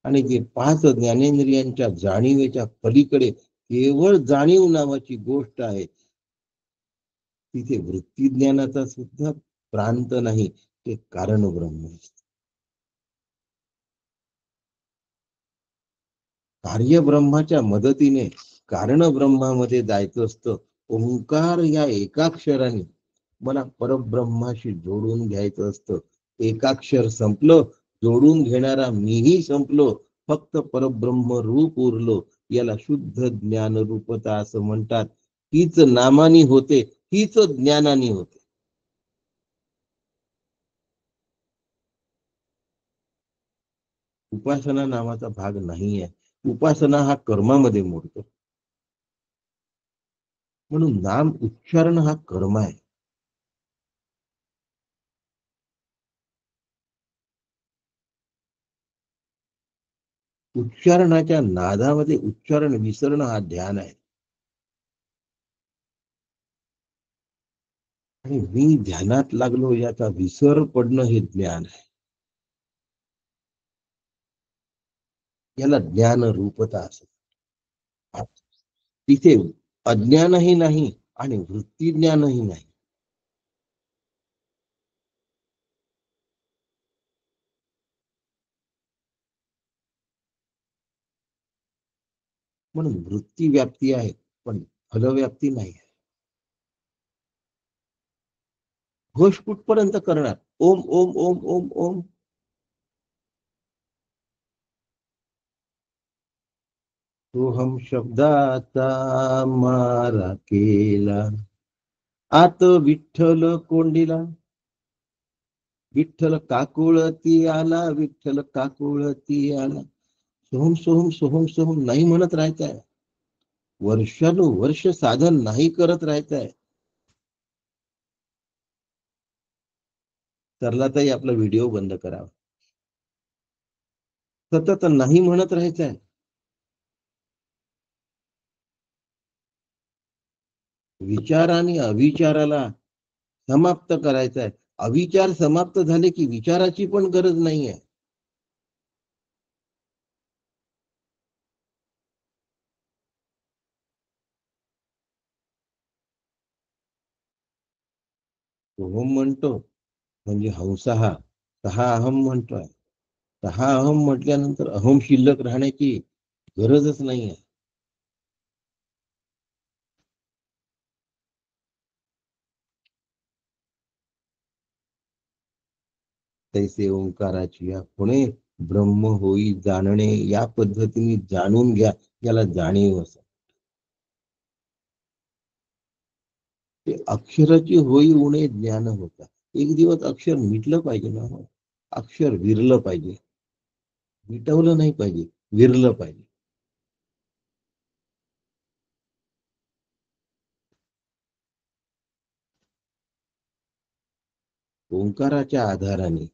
आणि जे पाच ज्ञानेंद्रियांच्या जाणीवेच्या पलीकडे केवळ जाणीव नावाची गोष्ट आहे, तिथे वृत्ती ज्ञानाचा सुद्धा प्रांत नाही, ते कारण ब्रह्म असतं. कार्यब्रह्माच्या मदतीने कारण ब्रह्मामध्ये जायचं असतं. ओंकार या एकाक्षराने मला परब्रह्माशी जोडून घ्यायचं असतं. एकाक्षर संपलं, जोडून घेणारा मीही संपलो, फक्त परब्रह्म रूप उरलो. याला शुद्ध ज्ञान रूपता असं म्हणतात. हीच नामानी होते, हीच ज्ञानानी होते. उपासना नावाचा भाग नाही आहे. उपासना हा कर्मामध्ये मोडतो. म्हणून नाम उच्चारण हा कर्म आहे. उच्चारणाच्या नादामध्ये उच्चारण विसरणं हा ध्यान आहे. आणि मी ध्यानात लागलो याचा विसर पडणं हे ज्ञान आहे. याला ज्ञान रूपता असं. तिथे अज्ञानही नाही आणि वृत्ती ज्ञानही नाही. म्हणून वृत्ती व्याप्ती आहे, पण फलव्याप्ती नाही आहे. घोष कुठपर्यंत करणार? ओम ओम ओम ओम ओम. सोहम शब्दाचा मारा केला, आत विठ्ठल कोंडीला. विठ्ठल काकुळती आला, विठ्ठल काकुळती आला. सोहम सोहम सोहम सोहम नाही म्हणत राहायचंय. वर्षानुवर्ष साधन नाही करत राहायचंय. सरलाताई आपला व्हिडिओ बंद करावा. सतत नाही म्हणत राहायचंय. विचार आणि अविचाराला समाप्त करायचंय. अविचार समाप्त झाले की विचाराची पण गरज नाहीये. सोहम म्हणतो म्हणजे हंसहा, सहा अहम म्हणतोय. सहा अहम म्हटल्यानंतर अहम शिल्लक राहण्याची गरजच नाहीये. तैसे ओंकाराची या पुणे ब्रह्म होई जाणणे, या पद्धतीने जाणून घ्या. याला जाणीव असं. ते अक्षराची होई उणे ज्ञान होता. एक दिवस अक्षर मिटलं पाहिजे ना. अक्षर विरलं पाहिजे. मिटवलं नाही पाहिजे, विरलं पाहिजे. ओंकाराच्या आधाराने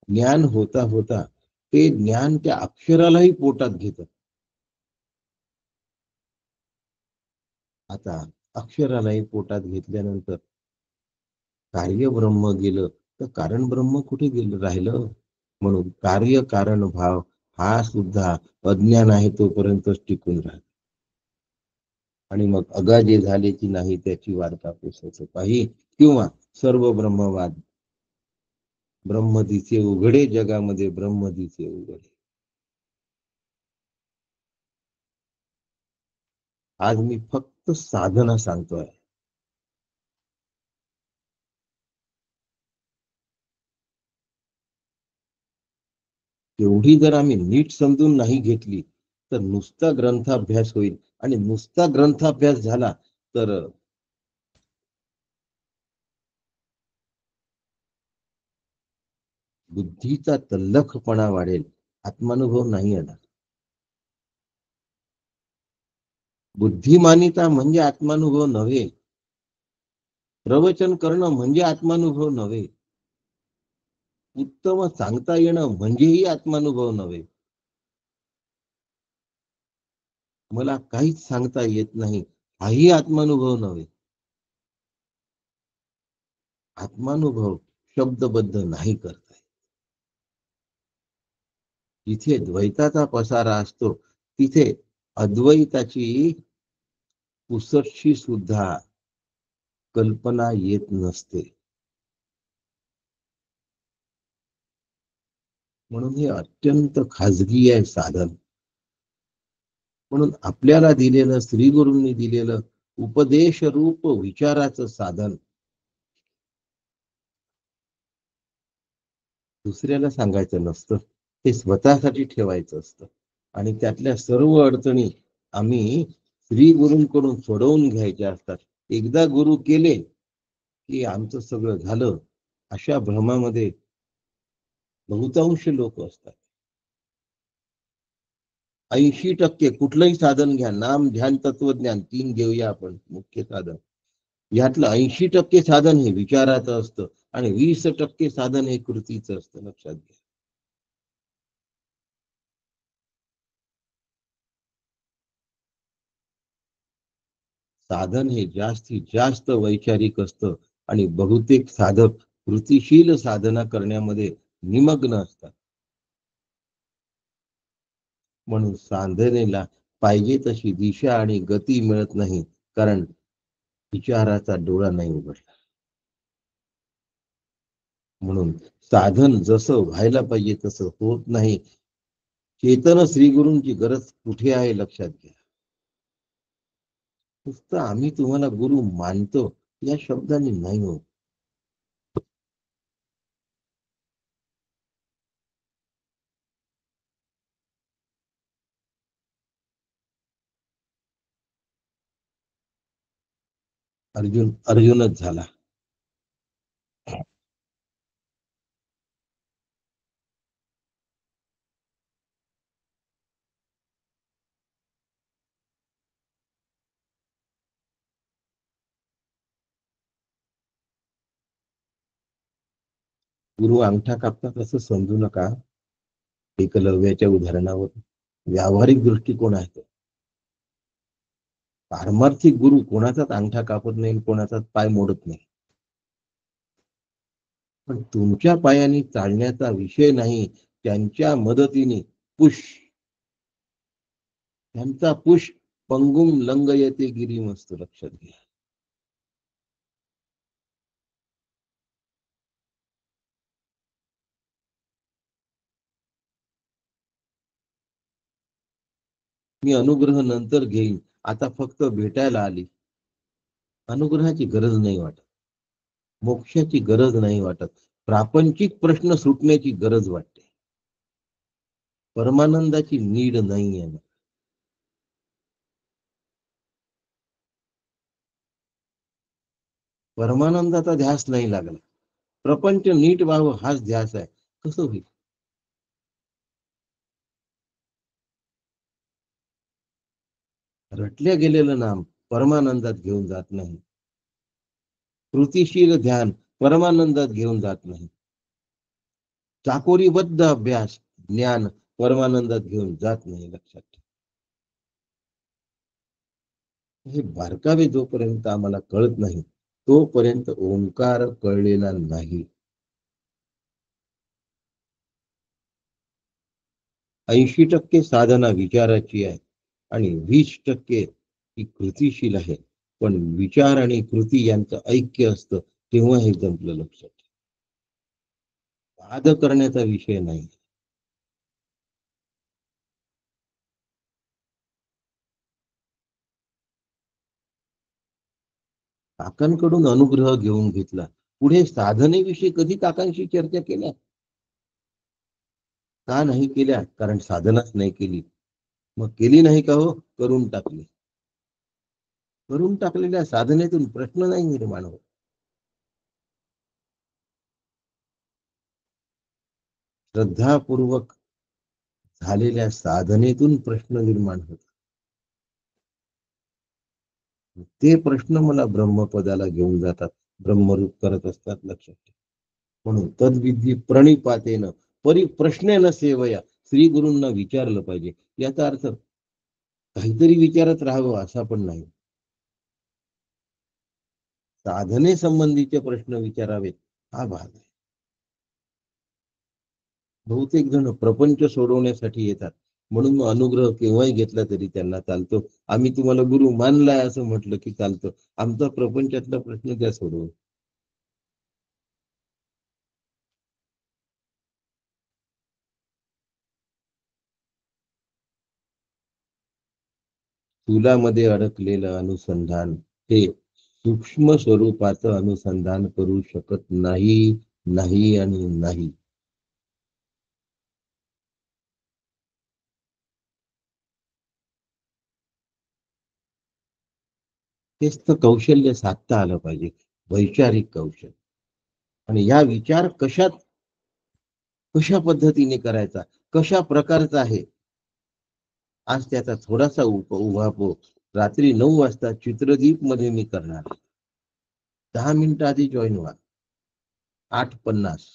ज्ञान होता होता ते ज्ञान त्या अक्षरालाही पोटात घेत. आता अक्षरालाही पोटात घेतल्यानंतर कार्य ब्रह्म गेलं तर कारण ब्रह्म कुठे गेलं राहिलं. म्हणून कार्य कारण भाव हा सुद्धा अज्ञान आहे तोपर्यंतच टिकून राहत. आणि मग अगाजे झाले की नाही त्याची वार्ता पुसत काही, किंवा सर्व ब्रह्मवाद. ब्रह्म दिसे उघडे जगामध्ये, ब्रह्म दिसे उघडे. आज मी फक्त साधना सांगतोय. एवढी जर आम्ही नीट समजून नाही घेतली तर नुसता ग्रंथाभ्यास होईल, आणि नुसता ग्रंथाभ्यास झाला तर बुद्धीचा तल्लखपणा वाढेल, आत्मानुभव नाही येणार. बुद्धिमानिता म्हणजे आत्मानुभव नव्हे. प्रवचन करणं म्हणजे आत्मानुभव नव्हे. उत्तम सांगता येणं म्हणजेही आत्मानुभव नव्हे. मला काहीच सांगता येत नाही हाही आत्मानुभव नव्हे. आत्मानुभव शब्दबद्ध नाही करता येत. जिथे द्वैताचा पसारा असतो तिथे अद्वैताची पुसटशी सुद्धा कल्पना येत नसते. म्हणून हे अत्यंत खाजगी आहे साधन. म्हणून आपल्याला दिलेलं, श्री गुरूंनी दिलेलं उपदेश रूप विचाराचं साधन दुसऱ्याला सांगायचं नसतं, ते स्वतःसाठी ठेवायचं असतं. आणि त्यातल्या सर्व अडचणी आम्ही श्री गुरूंकडून सोडवून घ्यायच्या असतात. एकदा गुरु केले की आमचं सगळं झालं, अशा भ्रमामध्ये बहुतांश लोक असतात. 80% कुठलंही साधन घ्या, नाम ध्यान तत्वज्ञान 3 घेऊया आपण मुख्य साधन. यातलं 80% साधन हे विचाराचं असतं आणि 20% साधन हे कृतीचं असतं. लक्षात घ्या. साधन हे जास्तीत जास्त वैचारिक असतं आणि बहुतेक साधक कृतिशील साधना करण्यामध्ये निमग्न असतात. म्हणून साधनेला पाहिजे तशी दिशा आणि गती मिळत नाही, कारण विचाराचा डोळा नाही उघडला. म्हणून साधन जसं व्हायला पाहिजे तसं होत नाही. चेतन श्रीगुरूंची गरज कुठे आहे लक्षात घ्या. नुसतं आम्ही तुम्हाला गुरु मानतो या शब्दाने नाही होत. अर्जुनच झाला. गुरु अंगठा कापतात असं समजू नका. एकलव्याच्या उदाहरणावर व्यावहारिक दृष्टिकोन आहे तो. पारमार्थिक गुरु कोणाचाच अंगठा कापत नाही, कोणाचाच पाय मोडत नाही. पण तुमच्या पायाने चालण्याचा विषय नाही, त्यांच्या मदतीने पुश, त्यांचा पुश पंगुम लंगयते गिरीमस्त. लक्षात घ्या. मी अनुग्रह नंतर घेईन, आता फक्त भेटायला आली. अनुग्रहाची गरज नाही वाटत, मोक्षाची गरज नाही वाटत, प्रापंचिक प्रश्न सुटण्याची गरज वाटते. परमानंदाची नीड नाही आहे. परमानंदाचा ध्यास नाही लागला, प्रपंच नीट व्हावं हाच ध्यास आहे. कसं होईल? रटल्या गेलेलं नाम परमानंदात घेऊन जात नाही. कृतिशील ध्यान परमानंदात घेऊन जात नाही. चाकोरीबद्ध अभ्यास ज्ञान परमानंदात घेऊन जात नाही. लक्षात ठेवा. हे बारकावे जोपर्यंत आम्हाला कळत नाही तोपर्यंत ओंकार कळलेला नाही. 80% साधना विचाराची आहे आणि 20% ती कृतीशील आहे. पण विचार आणि कृती यांचं ऐक्य असतं तेव्हा हे जमलं लक्षात. वाद करण्याचा विषय नाही. काकांकडून अनुग्रह घेऊन घेतला. पुढे साधनेविषयी कधी काकांशी चर्चा केल्या? का नाही केल्या? कारण साधनाच नाही केली. मग केली नाही का हो? करून टाकली. करून टाकलेल्या साधनेतून प्रश्न नाही निर्माण होत. श्रद्धापूर्वक झालेल्या साधनेतून प्रश्न निर्माण होतात. ते प्रश्न मला ब्रह्मपदाला घेऊन जातात, ब्रह्मरूप करत असतात लक्षात ठेवा. म्हणून तद्विधी प्रणिपातेन परिप्रश्नेन सेवया श्री गुरूंना विचारलं पाहिजे. याचा अर्थ काहीतरी विचारत राहावं असा पण नाही. साधने संबंधीचे प्रश्न विचारावेत हा भाग आहे. बहुतेक जण प्रपंच सोडवण्यासाठी येतात म्हणून मग अनुग्रह केव्हाही घेतला तरी त्यांना चालतो. आम्ही तुम्हाला गुरु मानलाय असं म्हटलं की चालतं. आमचा प्रपंचातला प्रश्न द्या सोडवून. स्थूलामध्ये अडकलेलं अनुसंधान हे सूक्ष्म स्वरूपाचं अनुसंधान करू शकत नाही, नाही आणि नाही. तेच तर कौशल्य साधता आलं पाहिजे, वैचारिक कौशल्य. आणि या विचार कशा पद्धतीने करायचा, कशा प्रकारचा आहे, आज त्याचा थोडासा उहापोह रात्री 9 वाजता चित्रदीप मध्ये मी करणार. 10 मिनिटं आधी जॉईन व्हा. 8:50.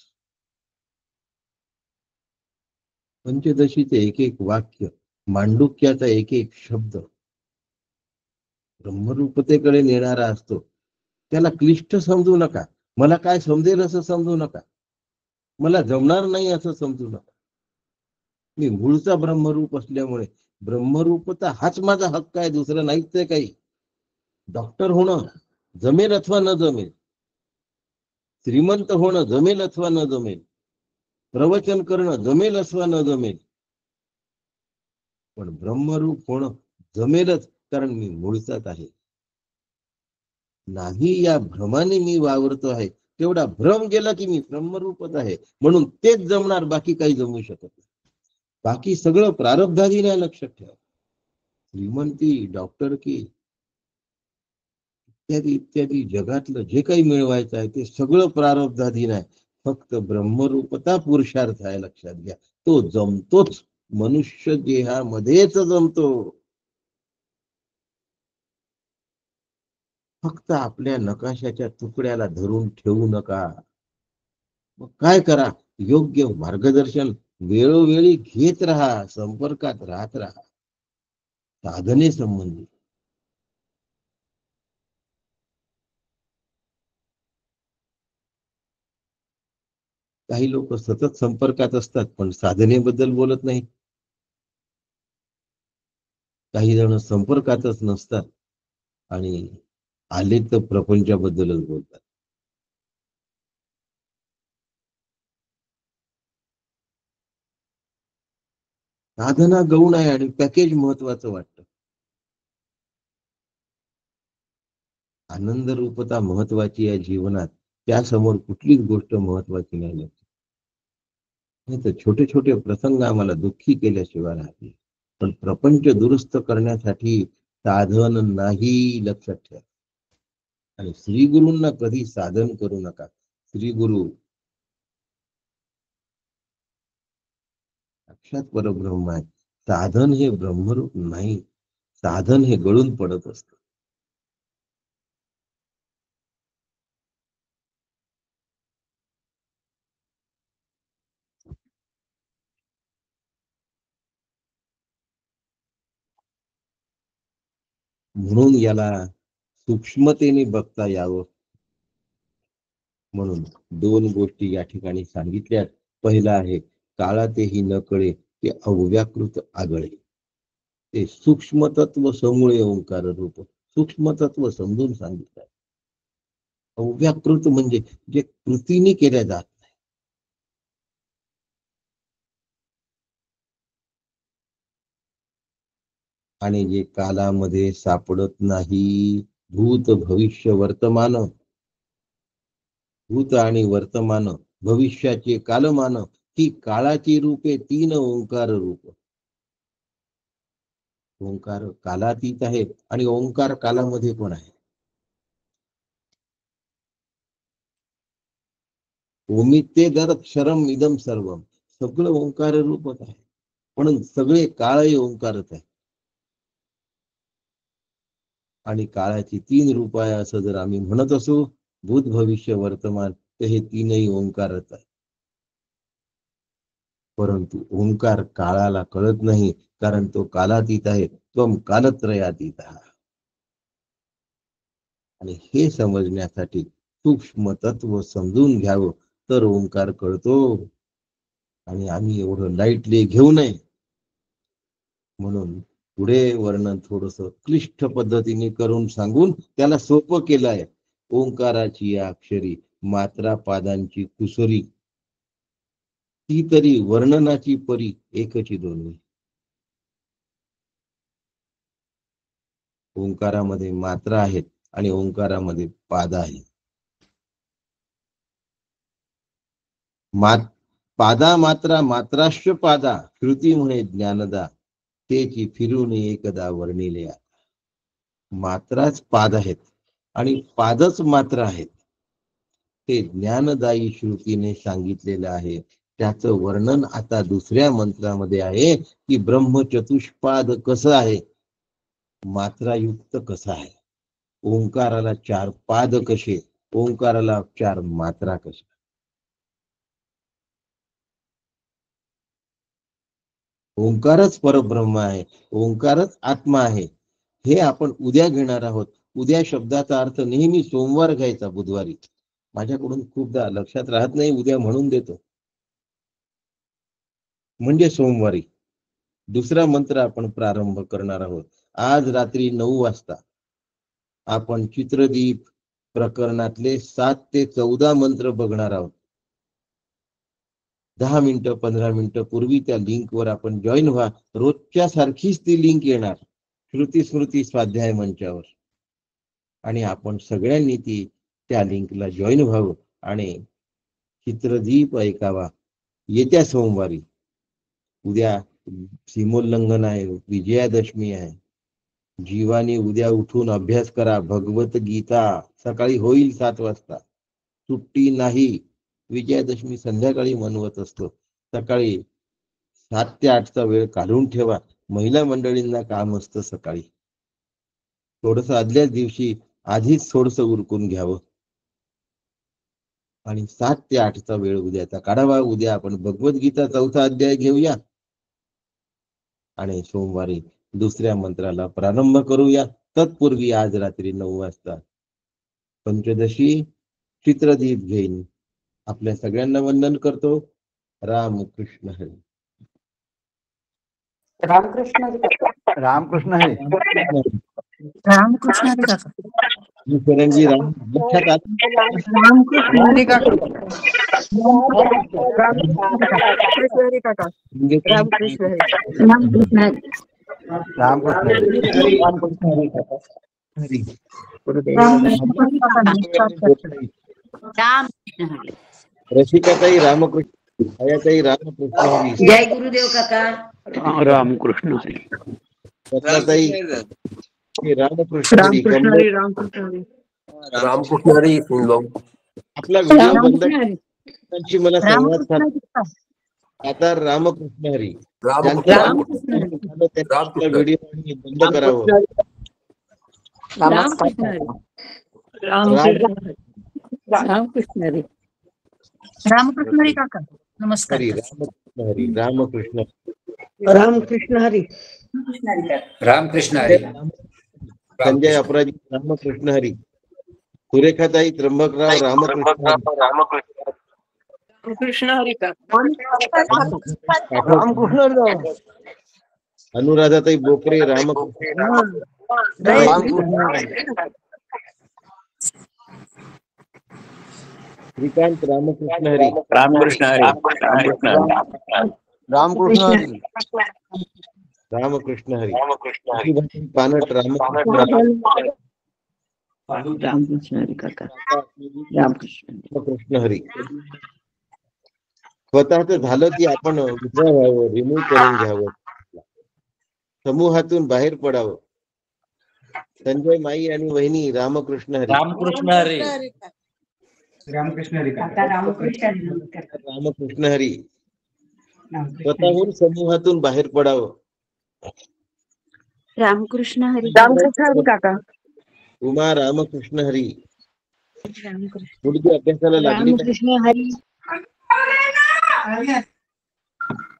पंचदशीचे एक एक वाक्य, मांडुक्याचा एक एक शब्द ब्रह्मरूपतेकडे नेणारा असतो. त्याला क्लिष्ट समजू नका. मला काय समजेल असं समजू नका. मला जमणार नाही असं समजू नका. मी मूळचा ब्रह्मरूप असल्यामुळे ब्रह्मरूपता हाच माझा हक्क आहे, दुसरं नाहीच आहे काही. डॉक्टर होणं जमेल अथवा न जमेल, श्रीमंत होणं जमेल अथवा न जमेल, प्रवचन करणं जमेल अथवा न जमेल, पण ब्रह्मरूप होणं जमेलच, कारण मी मूळचाच आहे. नाही या भ्रमाने मी वावरतो आहे, तेवढा भ्रम गेला की मी ब्रह्मरूपच आहे म्हणून तेच जमणार, बाकी काही जमू शकत नाही. बाकी सगळं प्रारब्धाधीन आहे लक्षात ठेवा. श्रीमंती, डॉक्टर की इत्यादी इत्यादी जगातलं जे काही मिळवायचं आहे ते सगळं प्रारब्धाधीन आहे. फक्त ब्रह्मरूपता पुरुषार्थ आहे लक्षात घ्या. तो जमतोच, मनुष्य देहामध्येच जमतो. फक्त आपल्या नकाशाच्या तुकड्याला धरून ठेवू नका. मग काय करा? योग्य मार्गदर्शन वेळोवेळी घेत राहा, संपर्कात राहत राहा साधने संबंधी. काही लोक सतत संपर्कात असतात पण साधनेबद्दल बोलत नाही. काही जण संपर्कातच नसतात आणि आले तर प्रपंचाबद्दलच बोलतात. साधना गौण आहे आणि पॅकेज महत्वाचं वाटतं. आनंद रूपता महत्वाची आहे जीवनात, त्यासमोर कुठलीच गोष्ट महत्वाची नाही. नाही तर छोटे छोटे प्रसंग आम्हाला दुःखी केल्याशिवाय राहतील, पण प्रपंच दुरुस्त करण्यासाठी साधन नाही लक्षात ठेवा. आणि श्री गुरूंना कधी साधन करू नका. श्री गुरु साक्षात परब्रह्म आहे. साधन हे ब्रह्मरूप नाही, साधन हे गळून पडत असत. म्हणून याला सूक्ष्मतेने बघता यावं. म्हणून दोन गोष्टी या ठिकाणी सांगितल्यात. पहिला आहे काळातेही न कळे ते अव्याकृत आगळे. ते सूक्ष्म तत्व समूळे ओंकार रूप. सूक्ष्म तत्व समजून सांगितलं. अव्याकृत म्हणजे जे कृतीने केल्या जात नाही. आणि जे कालामध्ये सापडत नाही. भूत भविष्य वर्तमान, भूत आणि वर्तमान, भविष्याचे कालमान, ही काळाची रूपे तीन ओंकार रूप. ओंकार कालातीत आहे आणि ओंकार कालामध्ये पण आहे. ओमित्ते दरक्षरम इदम सर्वम, सगळं ओंकार रूपच आहे. म्हणून सगळे काळही ओंकारच आहे. आणि काळाची तीन रूप आहे असं जर आम्ही म्हणत असू, भूत भविष्य वर्तमान, तर हे तीनही ओंकारच आहे. परंतु ओंकार काळाला कळत नाही, कारण तो कालातीत आहे. त्वम कालत्रयातीत आहे. आणि हे समजण्यासाठी सूक्ष्म तत्व समजून घ्यावं तर ओंकार कळतो. आणि आम्ही एवढं लाईटली घेऊ नये. म्हणून पुढे वर्णन थोडस क्लिष्ट पद्धतीने करून सांगून त्याला सोपं केलं आहे. ओंकाराची अक्षरी मात्रा पादांची कुसरी, ती तरी वर्णनाची परी एकची दोन्ही. ओंकारामध्ये मात्रा आहेत आणि ओंकारामध्ये पाद आहे. पादा मात्रा मात्राश्च पादा, श्रुती म्हणे ज्ञानदा, तेची फिरून एकदा वर्णिले. मात्राच पाद आहेत आणि पादच मात्रा आहेत. ते ज्ञानदायी श्रुतीने सांगितलेलं आहे. त्याचं वर्णन आता दुसऱ्या मंत्रामध्ये आहे की ब्रह्मचतुष्पाद कसं आहे, मात्रायुक्त कसं आहे. ओंकाराला चार पाद कसे, ओंकाराला चार मात्रा कशा. ओंकारच परब्रह्म आहे, ओंकारच आत्मा आहे. हे आपण उद्या घेणार आहोत. उद्या शब्दाचा अर्थ नेहमी सोमवार घ्यायचा, बुधवारी. माझ्याकडून खूपदा लक्षात राहत नाही, उद्या म्हणून देतो. म्हणजे सोमवारी दुसरा मंत्र आपण प्रारंभ करणार आहोत. आज रात्री 9 वाजता आपण चित्रदीप प्रकरणातले 7 ते 14 मंत्र बघणार आहोत. 10 मिनिटं 15 मिनिटं पूर्वी त्या लिंकवर आपण जॉईन व्हा. रोजच्या सारखीच ती लिंक येणार श्रुती स्मृती स्वाध्याय मंचावर. आणि आपण सगळ्यांनी ती त्या लिंकला जॉईन व्हावं आणि चित्रदीप ऐकावा. येत्या सोमवारी, उद्या सीमोल्लंघन आहे, विजयादशमी आहे. जीवानी उद्या उठून अभ्यास करा भगवत गीता. सकाळी होईल 7 वाजता, सुट्टी नाही. विजयादशमी संध्याकाळी मनवत असतो. सकाळी 7 ते 8चा वेळ काढून ठेवा. महिला मंडळींना काम असतं सकाळी. थोडस आदल्याच दिवशी आधीच थोडस उरकून घ्यावं आणि 7 ते 8चा वेळ उद्याचा काढावा. उद्या आपण भगवद्गीता 4था अध्याय घेऊया आणि सोमवारी दुसऱ्या मंत्राला प्रारंभ करूया. तत्पूर्वी आज रात्री 9 वाजता पंचदशी चित्रदीप घेईन. आपल्या सगळ्यांना वंदन करतो. रामकृष्ण हरी. रामकृष्ण हरी. रामकृष्ण हरी. रामकृष्ण हरी काका. शरणजी राम लक्षात रामकृष्ण हरी काका. रामकृष्ण हरी काका. रामकृष्ण हरी. रामकृष्ण हरी. रामकृष्ण हरी. हरी. रसिकाताई रामकृष्ण, छायाताई रामकृष्ण हरी. जय गुरुदेव काका. रामकृष्ण हरी. रत्नाताई रामकृष्ण हरी. रामकृष्ण हरी. रामकृष्ण हरी. आपला व्हिडिओ बंद करण्याची मला संवाद साधा. आता रामकृष्ण हरी. व्हिडिओ बंद करावं. रामकृष्ण हरी. रामकृष्ण हरी. रामकृष्ण हरी काका. नमस्कार. हरी रामकृष्ण हरी. रामकृष्ण रामकृष्ण हरी. रामकृष्ण हरी. संजय अपराजित रामकृष्ण हरी. सुरेखाताई त्र्यंबकराव रामकृष्ण हरी. कृष्ण हरी का अनुराधाताई बोकरे रामकृष्ण श्रीकांत रामकृष्ण हरी. रामकृष्ण हरी. रामकृष्ण हरी. रामकृष्ण हरी. पानट रामकृष्ण रामकृष्ण हरी काका रामकृष्ण हरी. स्वतःच झालं की आपण विड्रॉ व्हावं, रिमूव्ह करून घ्यावं, समूहातून बाहेर पडावं. संजय माई आणि वहिनी रामकृष्ण हरी. रामकृष्ण हरी. रामकृष्ण हरी रामकृष्ण हरी. स्वतःहून समूहातून बाहेर पडावं. रामकृष्ण हरी. रामकृष्ण हरी काका उमा रामकृष्ण हरी. मुलगी अभ्यासाला लागली का? रामकृष्ण हरी.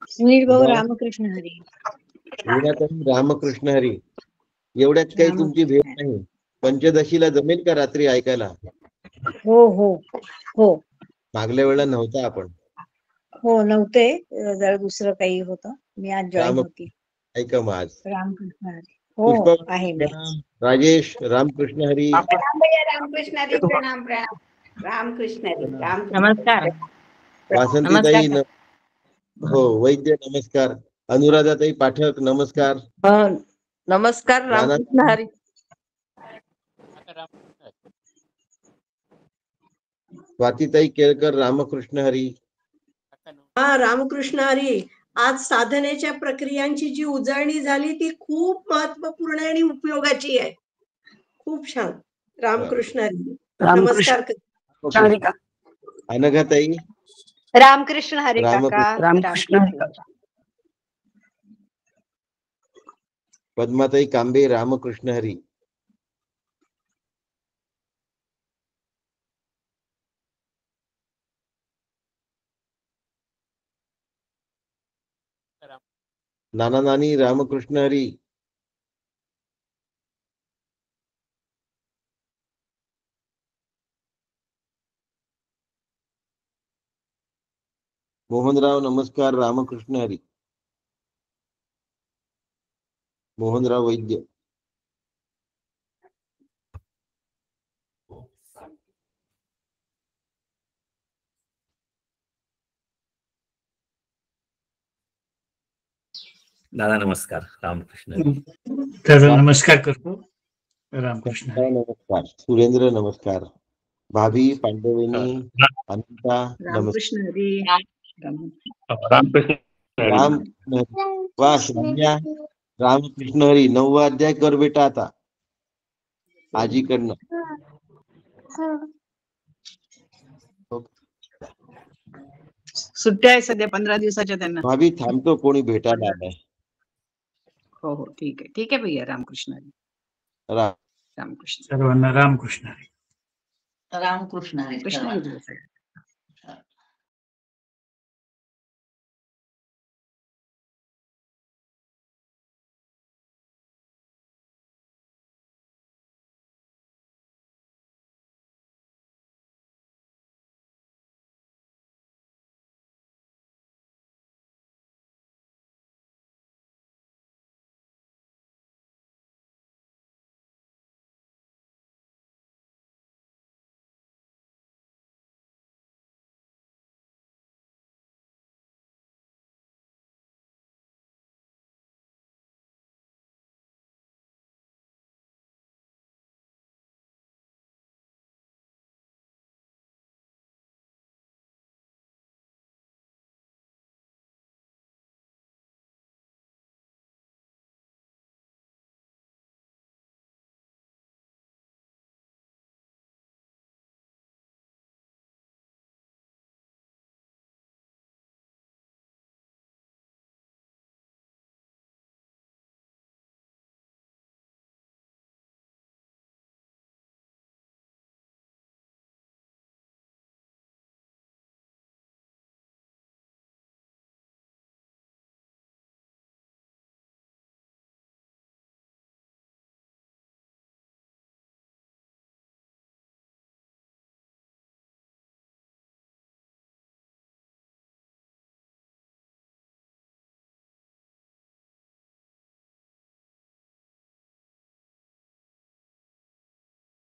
सुनील भाऊ रामकृष्ण हरी. वीणाताई रामकृष्ण हरी. एवढ्यात काही तुमची भेट नाही. पंचदशीला जमेल का रात्री ऐकायला? हो हो हो मागल्या वेळेला नव्हता आपण. हो नव्हते, जरा दुसरं काही होतं. मी आज जॉईन होती. ऐका मग आज. रामकृष्ण हरी. हो पुष्पा आहे मी. राजेश रामकृष्ण हरी. रामकृष्ण हरी. प्रणाम प्रणाम. रामकृष्ण हरी. नमस्कार वासंतीताई हो वैद्य नमस्कार. अनुराधाताई पाठक नमस्कार. नमस्कार रामकृष्ण हरी. स्वातीताई केळकर रामकृष्ण हरी. रामकृष्ण हरी. आज साधनेच्या प्रक्रियांची जी उजळणी झाली ती खूप महत्वपूर्ण आणि उपयोगाची आहे. खूप छान. रामकृष्ण हरी. नमस्कार. अनघाताई रामकृष्ण हरी काका. रामकृष्ण हरी. पद्माताई कांबे रामकृष्ण हरी. नाना नानी रामकृष्ण हरी. मोहनराव नमस्कार रामकृष्ण हरी. मोहनराव वैद्य. दादा नमस्कार. रामकृष्ण हरी. दादा नमस्कार करतो. रामकृष्ण हरी. नमस्कार. सुरेंद्र नमस्कार. भाभी पांडवनी अनिता रामकृष्ण हरी. रामकृष्ण राम वा श्रद्धा रामकृष्ण हरी. 9वा अध्याय कर बेटा आता आजीकडनं. सुट्ट्या आहे सध्या 15 दिवसाच्या त्यांना. भाभी थांबतो, कोणी भेटायला आलाय. हो हो ठीक आहे भैया. रामकृष्ण हरी. राम रामकृष्ण सर्वांना रामकृष्ण हरी. रामकृष्ण हरी. कृष्ण हरी.